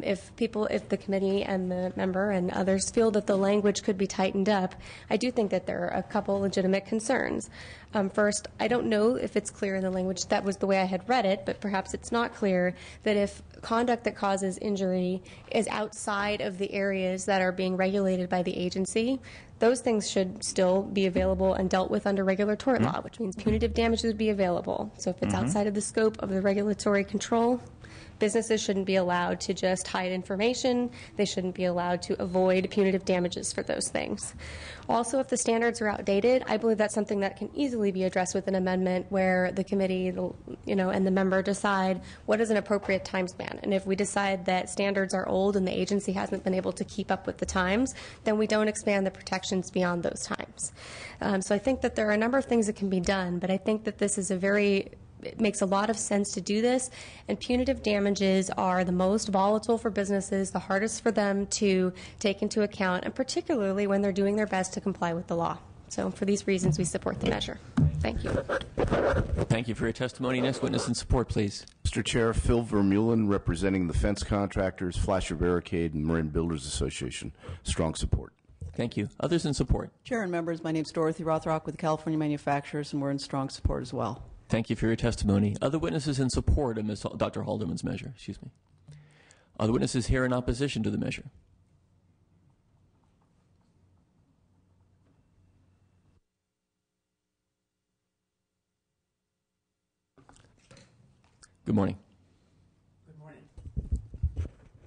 if the committee and the member and others feel that the language could be tightened up. I do think that there are a couple legitimate concerns. First, I don't know if it's clear in the language, that was the way I had read it, but perhaps it's not clear that if conduct that causes injury is outside of the areas that are being regulated by the agency, those things should still be available and dealt with under regular tort law, which means punitive damages would be available. So if it's outside of the scope of the regulatory control, businesses shouldn't be allowed to just hide information. They shouldn't be allowed to avoid punitive damages for those things. Also, if the standards are outdated, I believe that's something that can easily be addressed with an amendment where the committee, and the member decide what is an appropriate time span. And if we decide that standards are old and the agency hasn't been able to keep up with the times, then we don't expand the protections beyond those times. So I think that there are a number of things that can be done, but I think that this is it makes a lot of sense to do this, and punitive damages are the most volatile for businesses, the hardest for them to take into account, and particularly when they're doing their best to comply with the law. So for these reasons, we support the measure. Thank you. Thank you for your testimony. Next witness in support, please. Mr. Chair, Phil Vermeulen, representing the Fence Contractors, Flasher Barricade, and Marine Builders Association. Strong support. Thank you. Others in support? Chair and members, my name is Dorothy Rothrock with the California Manufacturers, and we're in strong support as well. Thank you for your testimony. Other witnesses in support of Dr. Halderman's measure? Excuse me. Other witnesses here in opposition to the measure? Good morning. Good morning.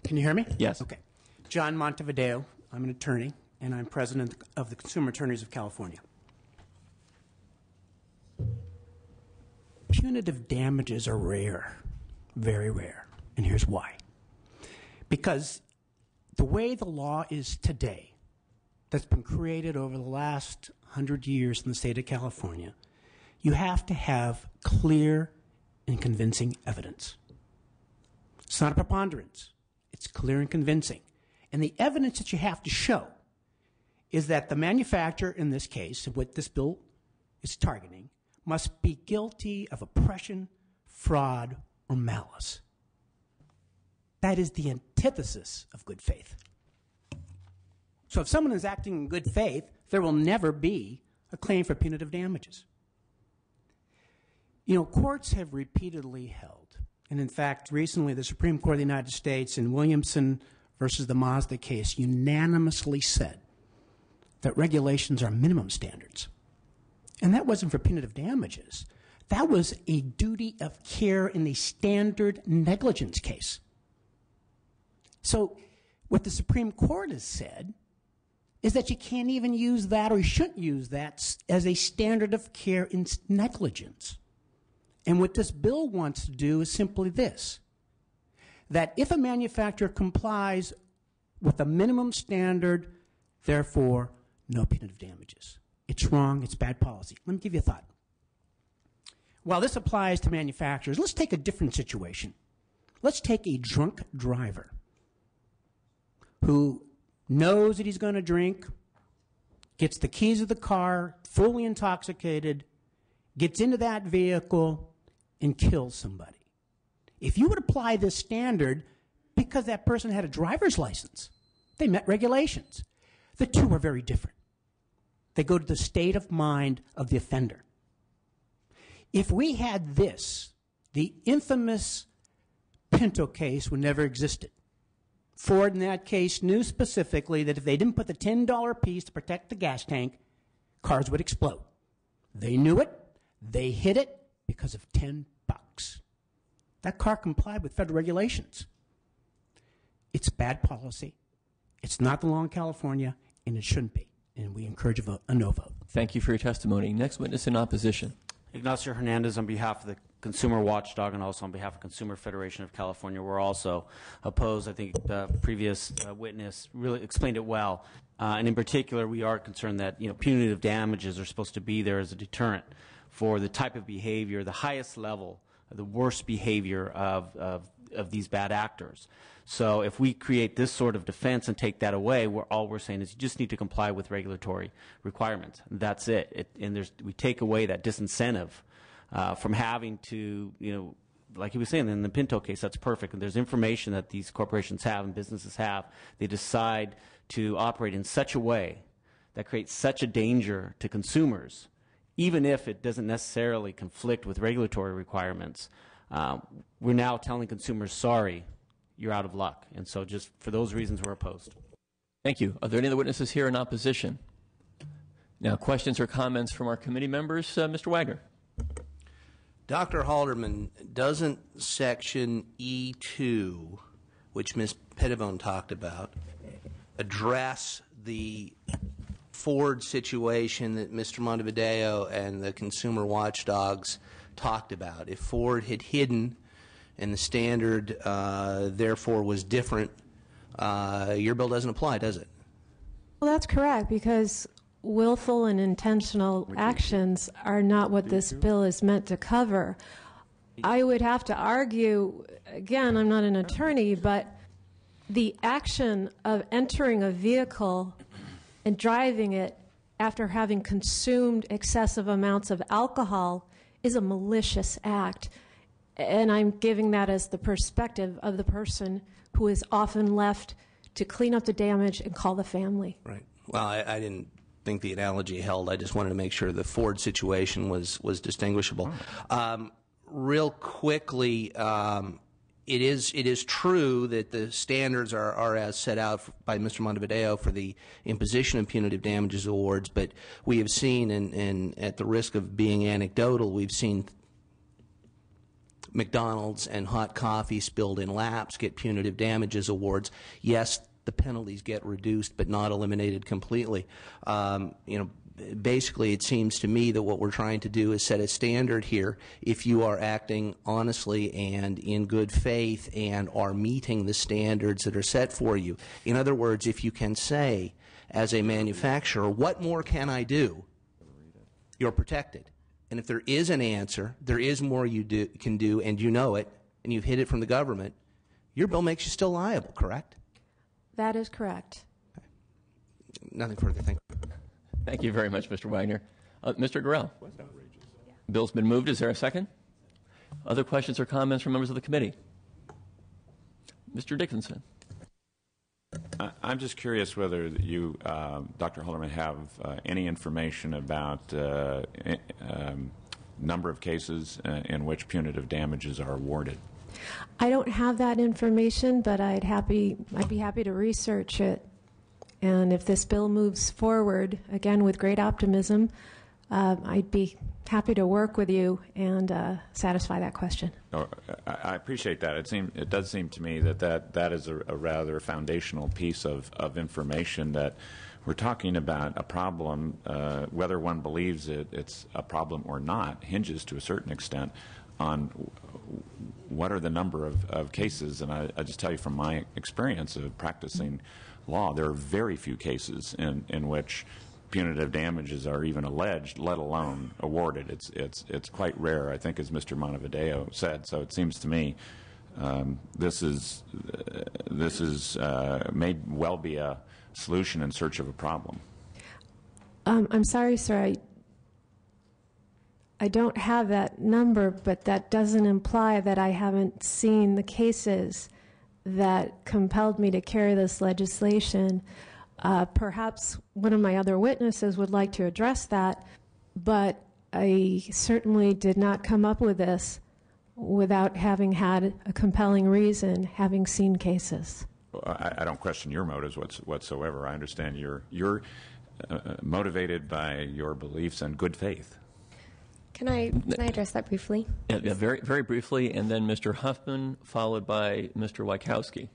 Can you hear me? Yes. Okay. John Montevideo. I'm an attorney, and I'm president of the Consumer Attorneys of California. Punitive damages are rare, very rare, and here's why. Because the way the law is today, that's been created over the last 100 years in the state of California, You have to have clear and convincing evidence. It's not a preponderance. It's clear and convincing. And the evidence that you have to show is that the manufacturer, in this case, what this bill is targeting, must be guilty of oppression, fraud, or malice. That is the antithesis of good faith. So if someone is acting in good faith, there will never be a claim for punitive damages. You know, courts have repeatedly held, and in fact, recently the Supreme Court of the United States in Williamson versus the Mazda case unanimously said that regulations are minimum standards. And that wasn't for punitive damages. That was a duty of care in a standard negligence case. So what the Supreme Court has said is that you can't even use that, or you shouldn't use that, as a standard of care in negligence. And what this bill wants to do is simply this, that if a manufacturer complies with a minimum standard, therefore, no punitive damages. It's wrong. It's bad policy. Let me give you a thought. While this applies to manufacturers, let's take a different situation. Let's take a drunk driver who knows that he's going to drink, gets the keys of the car, fully intoxicated, gets into that vehicle, and kills somebody. If you would apply this standard because that person had a driver's license, they met regulations. The two are very different. They go to the state of mind of the offender. If we had this, the infamous Pinto case would never existed. Ford in that case knew specifically that if they didn't put the $10 piece to protect the gas tank, cars would explode. They knew it. They hid it because of $10. That car complied with federal regulations. It's bad policy. It's not the law in California, and it shouldn't be. And we encourage a no vote. Thank you for your testimony. Next witness in opposition. Ignacio Hernandez on behalf of the Consumer Watchdog and also on behalf of Consumer Federation of California. We're also opposed. I think the previous witness really explained it well. And in particular, we are concerned that punitive damages are supposed to be there as a deterrent for the type of behavior, the highest level, the worst behavior of these bad actors. So if we create this sort of defense and take that away, all we're saying is you just need to comply with regulatory requirements. That's it. We take away that disincentive from having to, like he was saying in the Pinto case, that's perfect. And there's information that these corporations have and businesses have. They decide to operate in such a way that creates such a danger to consumers, even if it doesn't necessarily conflict with regulatory requirements. We're now telling consumers, sorry, you're out of luck. And so just for those reasons, we're opposed. Thank you. Are there any other witnesses here in opposition? Now, questions or comments from our committee members? Mr. Wagner. Dr. Halderman, doesn't Section E2, which Ms. Pettibone talked about, address the Ford situation that Mr. Montevideo and the Consumer Watchdogs talked about? If Ford had hidden and the standard, therefore, was different, your bill doesn't apply, does it? Well, that's correct, because willful and intentional actions are not what this bill is meant to cover. I would have to argue, again, I'm not an attorney, but the action of entering a vehicle and driving it after having consumed excessive amounts of alcohol is a malicious act. And I'm giving that as the perspective of the person who is often left to clean up the damage and call the family. Right. Well, I didn't think the analogy held. I just wanted to make sure the Ford situation was distinguishable. Real quickly, it is true that the standards are as set out by Mr. Montevideo for the imposition of punitive damages awards, but we have seen, and at the risk of being anecdotal, we've seen McDonald's and hot coffee spilled in laps get punitive damages awards. Yes, the penalties get reduced, but not eliminated completely. Basically, it seems to me that what we're trying to do is set a standard here. If you are acting honestly and in good faith and are meeting the standards that are set for you. In other words, if you can say, as a manufacturer, what more can I do? You're protected. and if there is an answer, there is more you can do, and you know it, and you've hid it from the government, your bill makes you still liable, correct? That is correct. Nothing further. Thank you. Thank you very much, Mr. Wagner. Mr. Gorell. Bill's been moved. Is there a second? Other questions or comments from members of the committee? Mr. Dickinson. I'm just curious whether you, Dr. Halderman, have any information about number of cases in which punitive damages are awarded. I don't have that information, but I'd be happy to research it. And if this bill moves forward, again with great optimism, I'd be happy to work with you and satisfy that question. Oh, I appreciate that. It does seem to me that is a rather foundational piece of information, that we're talking about a problem, whether one believes it's a problem or not, hinges to a certain extent on what are the number of cases. And I just tell you from my experience of practicing law, there are very few cases in which punitive damages are even alleged, let alone awarded. It's quite rare, I think, as Mr. Montevideo said. So it seems to me this may well be a solution in search of a problem. I'm sorry, sir. I don't have that number, but that doesn't imply that I haven't seen the cases that compelled me to carry this legislation. Perhaps one of my other witnesses would like to address that, but I certainly did not come up with this without having had a compelling reason, having seen cases. I don't question your motives whatsoever. I understand you're motivated by your beliefs and good faith. Can I address that briefly? Yeah, very, very briefly, and then Mr. Huffman, followed by Mr. Wachowski.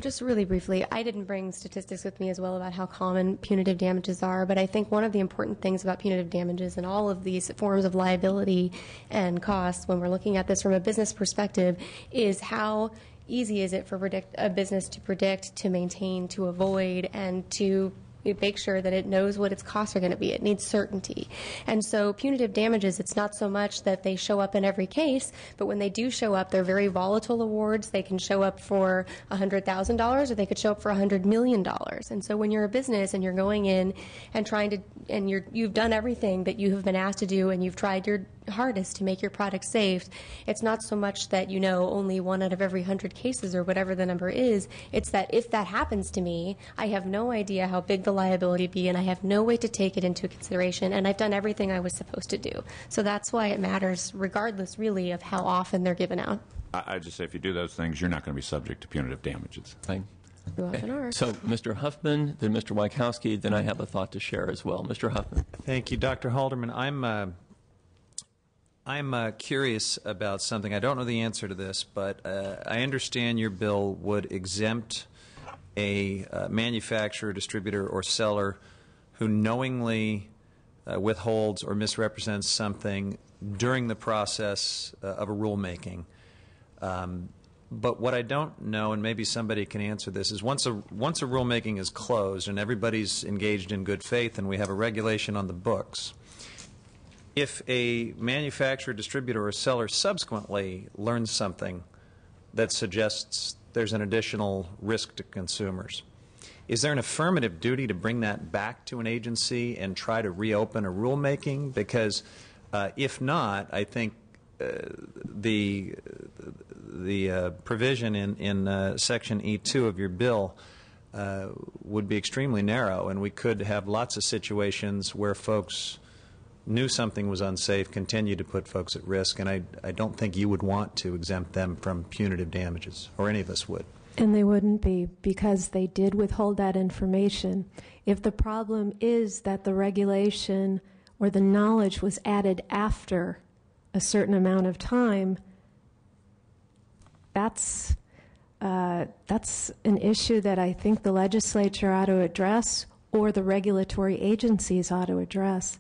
Just really briefly, I didn't bring statistics with me as well about how common punitive damages are, but I think one of the important things about punitive damages and all of these forms of liability and costs, when we're looking at this from a business perspective, is how easy is it for a business to predict, to maintain, to avoid, and to make sure that it knows what its costs are going to be. It needs certainty. And so punitive damages, it's not so much that they show up in every case, but when they do show up, they're very volatile awards. They can show up for $100,000 or they could show up for $100 million. And so when you're a business and you're going in and trying to, and you've done everything that you have been asked to do and you've tried your hardest to make your product safe, it's not so much that you know only 1 out of every 100 cases or whatever the number is. It's that if that happens to me, I have no idea how big the liability be, and I have no way to take it into consideration, and I've done everything I was supposed to do. So that's why it matters, regardless, really, of how often they're given out. I just say if you do those things, you're not going to be subject to punitive damages. Fine. You often are. So Mr. Huffman, then Mr. Wachowski, then I have a thought to share as well. Mr. Huffman. Thank you, Dr. Halderman. I'm curious about something. I don't know the answer to this, but I understand your bill would exempt a manufacturer, distributor, or seller who knowingly withholds or misrepresents something during the process of a rulemaking. But what I don't know, and maybe somebody can answer this, is once a rulemaking is closed and everybody's engaged in good faith and we have a regulation on the books, if a manufacturer, distributor, or seller subsequently learns something that suggests there's an additional risk to consumers, is there an affirmative duty to bring that back to an agency and try to reopen a rulemaking? Because if not, I think the provision in Section E2 of your bill would be extremely narrow, and we could have lots of situations where folks knew something was unsafe, continued to put folks at risk, and I don't think you would want to exempt them from punitive damages, or any of us would. And they wouldn't be, because they did withhold that information. If the problem is that the regulation or the knowledge was added after a certain amount of time, that's an issue that I think the legislature ought to address, or the regulatory agencies ought to address.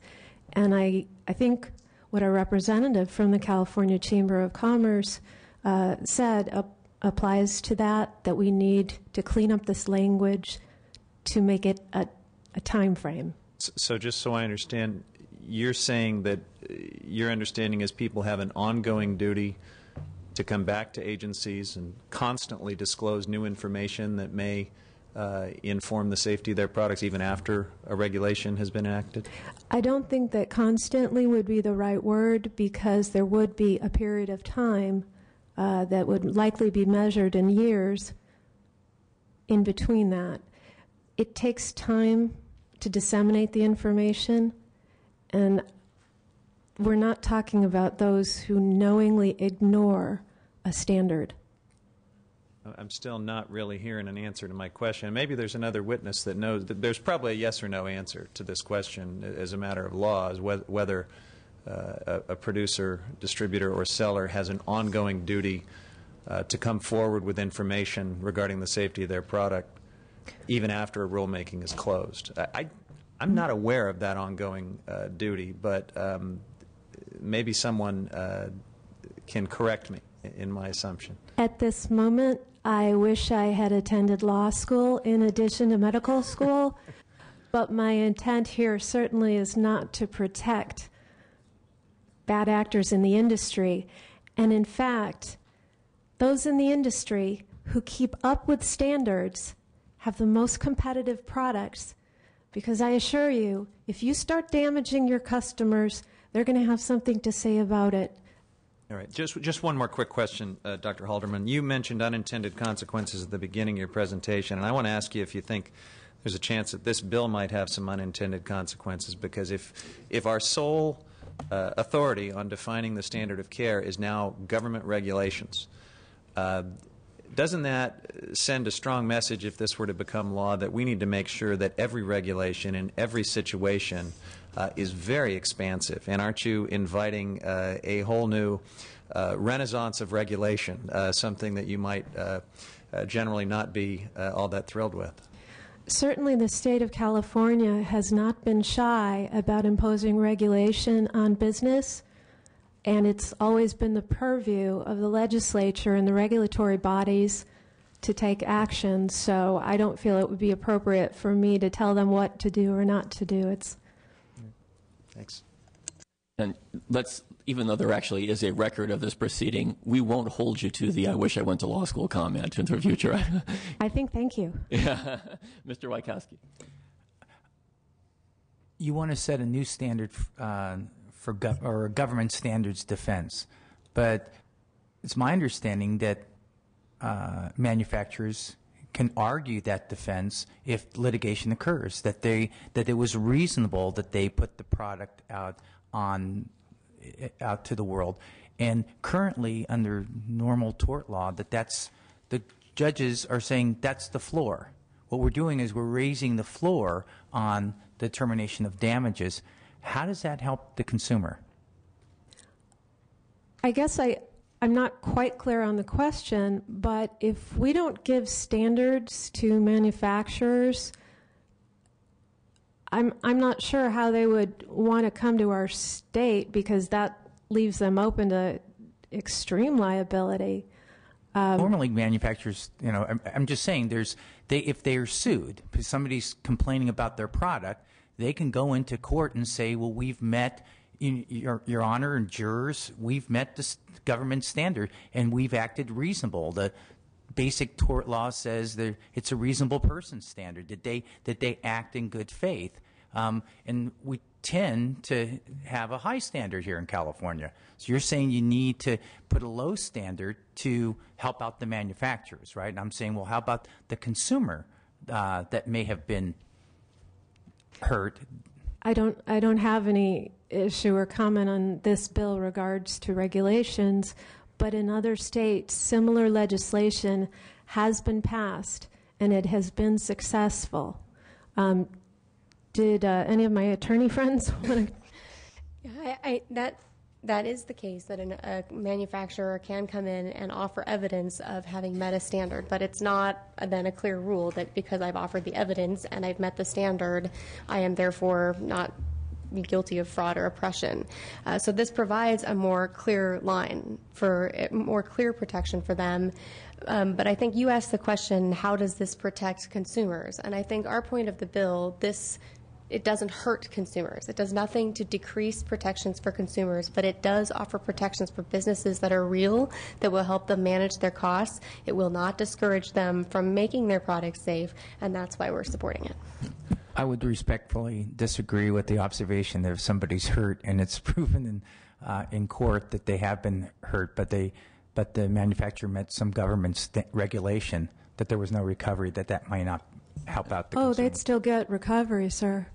And I think what our representative from the California Chamber of Commerce said applies to that we need to clean up this language to make it a time frame. So just so I understand, you're saying that your understanding is people have an ongoing duty to come back to agencies and constantly disclose new information that may inform the safety of their products even after a regulation has been enacted? I don't think that constantly would be the right word, because there would be a period of time that would likely be measured in years in between that. It takes time to disseminate the information, and we're not talking about those who knowingly ignore a standard. I'm still not really hearing an answer to my question. Maybe there's another witness that knows. There's probably a yes or no answer to this question as a matter of law, is whether a producer, distributor, or seller has an ongoing duty to come forward with information regarding the safety of their product even after a rulemaking is closed. I'm not aware of that ongoing duty, but maybe someone can correct me in my assumption. At this moment, I wish I had attended law school in addition to medical school, but my intent here certainly is not to protect bad actors in the industry. And in fact, those in the industry who keep up with standards have the most competitive products, because I assure you, if you start damaging your customers, they're going to have something to say about it. All right. Just one more quick question, Dr. Halderman. You mentioned unintended consequences at the beginning of your presentation, and I want to ask you if you think there's a chance that this bill might have some unintended consequences, because if our sole authority on defining the standard of care is now government regulations, doesn't that send a strong message, if this were to become law, that we need to make sure that every regulation in every situation is very expansive? And aren't you inviting a whole new renaissance of regulation, something that you might generally not be all that thrilled with? Certainly the state of California has not been shy about imposing regulation on business, and it's always been the purview of the legislature and the regulatory bodies to take action. So I don't feel it would be appropriate for me to tell them what to do or not to do. Thanks. And even though there actually is a record of this proceeding, we won't hold you to the "I wish I went to law school" comment in the future. I think, thank you. Yeah. Mr. Wykowski. You want to set a new standard for government standards defense, but it's my understanding that manufacturers can argue that defense if litigation occurs, that it was reasonable that they put the product out to the world. And currently, under normal tort law, the judges are saying that's the floor. What we're doing is we're raising the floor on determination of damages. How does that help the consumer? I guess I'm not quite clear on the question, but if we don't give standards to manufacturers, I'm not sure how they would want to come to our state, because that leaves them open to extreme liability. Normally, manufacturers, I'm just saying, if they are sued, because somebody's complaining about their product, they can go into court and say, well, we've met, Your Honor and jurors, we've met the government standard and we've acted reasonable. The basic tort law says that it's a reasonable person standard, that they act in good faith. And we tend to have a high standard here in California. So you're saying you need to put a low standard to help out the manufacturers, right? And I'm saying, well, how about the consumer that may have been hurt? I don't have any issue or comment on this bill regards to regulations, but in other states, similar legislation has been passed and it has been successful. Did any of my attorney friends want to? That is the case, that a manufacturer can come in and offer evidence of having met a standard, but it's not then a clear rule that because I've offered the evidence and I've met the standard, I am therefore not guilty of fraud or oppression. So this provides a more clear line for more clear protection for them. But I think you asked the question, how does this protect consumers? And I think our point of the bill, this it doesn't hurt consumers. It does nothing to decrease protections for consumers, but it does offer protections for businesses that are real, that will help them manage their costs. It will not discourage them from making their products safe, and that's why we're supporting it. I would respectfully disagree with the observation that if somebody's hurt and it's proven in court that they have been hurt, but the manufacturer met some government regulation, that there was no recovery, that might not help out the consumer. They'd still get recovery, sir.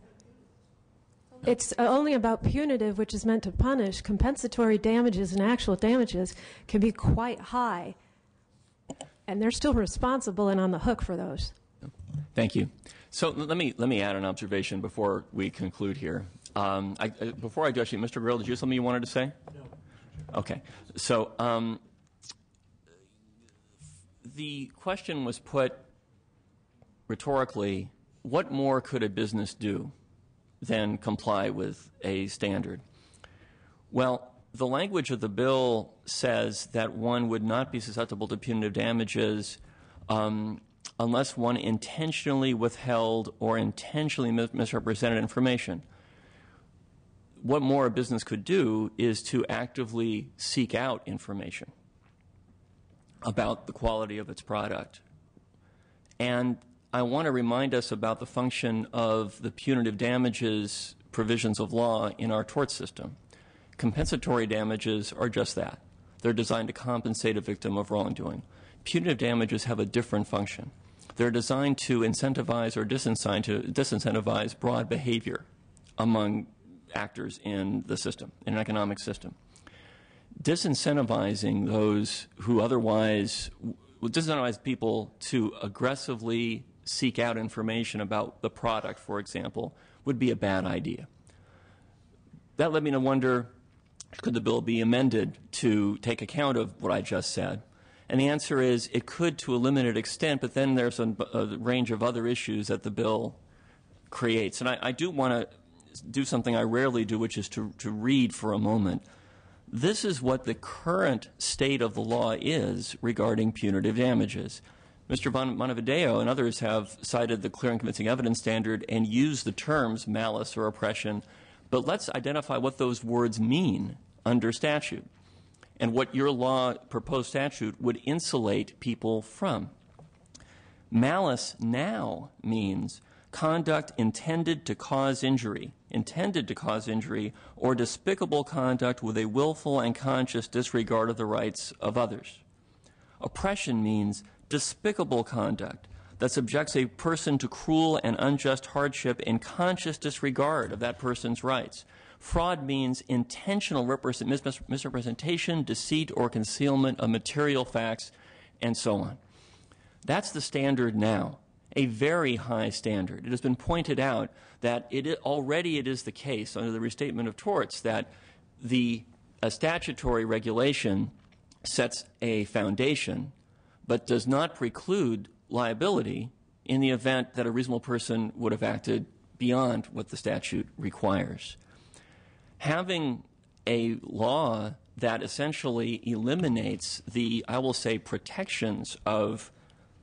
It's only about punitive, which is meant to punish. Compensatory damages and actual damages can be quite high, and they're still responsible and on the hook for those. Thank you. So let me add an observation before we conclude here. Before I do, actually, Mr. Grill, did you have something you wanted to say? No. Okay. So the question was put rhetorically, what more could a business do than comply with a standard? Well, the language of the bill says that one would not be susceptible to punitive damages unless one intentionally withheld or intentionally misrepresented information. What more a business could do is to actively seek out information about the quality of its product. And I want to remind us about the function of the punitive damages provisions of law in our tort system. Compensatory damages are just that. They're designed to compensate a victim of wrongdoing. Punitive damages have a different function. They're designed to incentivize or disincentivize broad behavior among actors in the system, in an economic system. Disincentivizing those who otherwise disincentivize people to aggressively seek out information about the product, for example, would be a bad idea. That led me to wonder, could the bill be amended to take account of what I just said? And the answer is it could to a limited extent, but then there's a range of other issues that the bill creates. And I do want to do something I rarely do, which is to read for a moment. This is what the current state of the law is regarding punitive damages. Mr. Montevideo and others have cited the clear and convincing evidence standard and used the terms malice or oppression, but let's identify what those words mean under statute and what your law proposed statute would insulate people from. Malice now means conduct intended to cause injury, or despicable conduct with a willful and conscious disregard of the rights of others. Oppression means despicable conduct that subjects a person to cruel and unjust hardship in conscious disregard of that person's rights. Fraud means intentional misrepresentation, deceit, or concealment of material facts, and so on. That's the standard now, a very high standard. It has been pointed out that already it is the case under the Restatement of Torts that a statutory regulation sets a foundation but does not preclude liability in the event that a reasonable person would have acted beyond what the statute requires. Having a law that essentially eliminates the, I will say, protections of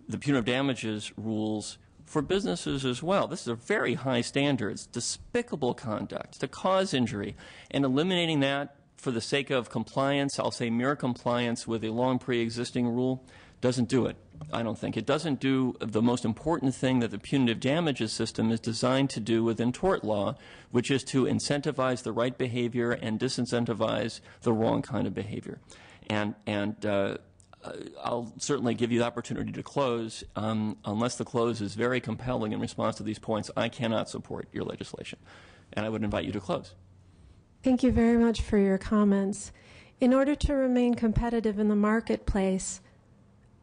the punitive damages rules for businesses as well. This is a very high standard. It's despicable conduct to cause injury, and eliminating that for the sake of compliance, I'll say mere compliance with a long pre-existing rule, doesn't do it, I don't think. It doesn't do the most important thing that the punitive damages system is designed to do within tort law, which is to incentivize the right behavior and disincentivize the wrong kind of behavior. And I'll certainly give you the opportunity to close. Unless the close is very compelling in response to these points, I cannot support your legislation. And I would invite you to close. Thank you very much for your comments. In order to remain competitive in the marketplace,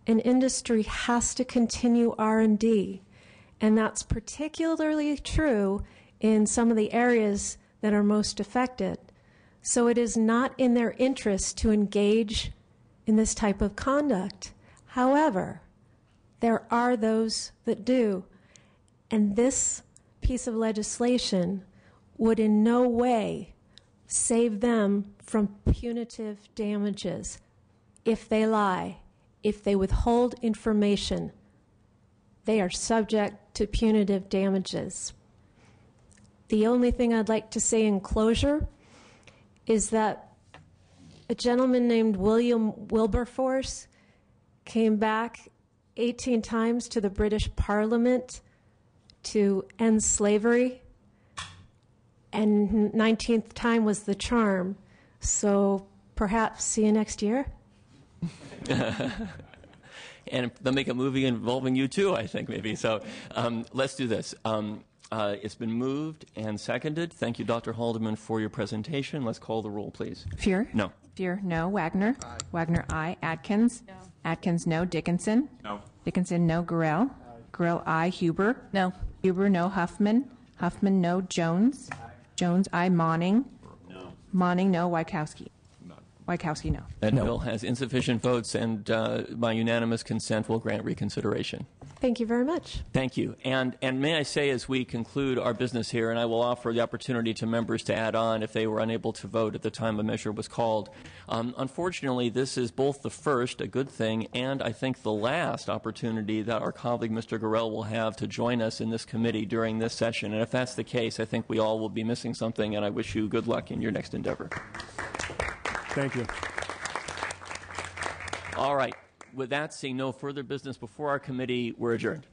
an industry has to continue R&D, and that's particularly true in some of the areas that are most affected. So it is not in their interest to engage in this type of conduct. However, there are those that do, and this piece of legislation would in no way save them from punitive damages if they lie. If they withhold information, they are subject to punitive damages. The only thing I'd like to say in closure is that a gentleman named William Wilberforce came back 18 times to the British Parliament to end slavery, and 19th time was the charm. So perhaps see you next year. And they'll make a movie involving you too, I think, maybe. So let's do this. It's been moved and seconded. Thank you, Dr. Haldeman, for your presentation. Let's call the roll, please. Fear? No. Fear, no. Wagner? Aye. Wagner, aye. Atkins? No. Atkins, no. Dickinson? No. Dickinson, no. Gurrell? Gurrell, aye. Huber? No. Huber, no. Huffman? Huffman, no. Jones? Aye. Jones, aye. Monning? No. Monning, no. Wykowski? Wykowski, no. That bill has insufficient votes, and by unanimous consent, will grant reconsideration. Thank you very much. Thank you. And may I say, as we conclude our business here, and I will offer the opportunity to members to add on if they were unable to vote at the time a measure was called. Unfortunately, this is both the first, a good thing, and I think the last opportunity that our colleague Mr. Gurrell will have to join us in this committee during this session. And if that's the case, I think we all will be missing something, and I wish you good luck in your next endeavor. Thank you. All right. With that, seeing no further business before our committee, we're adjourned.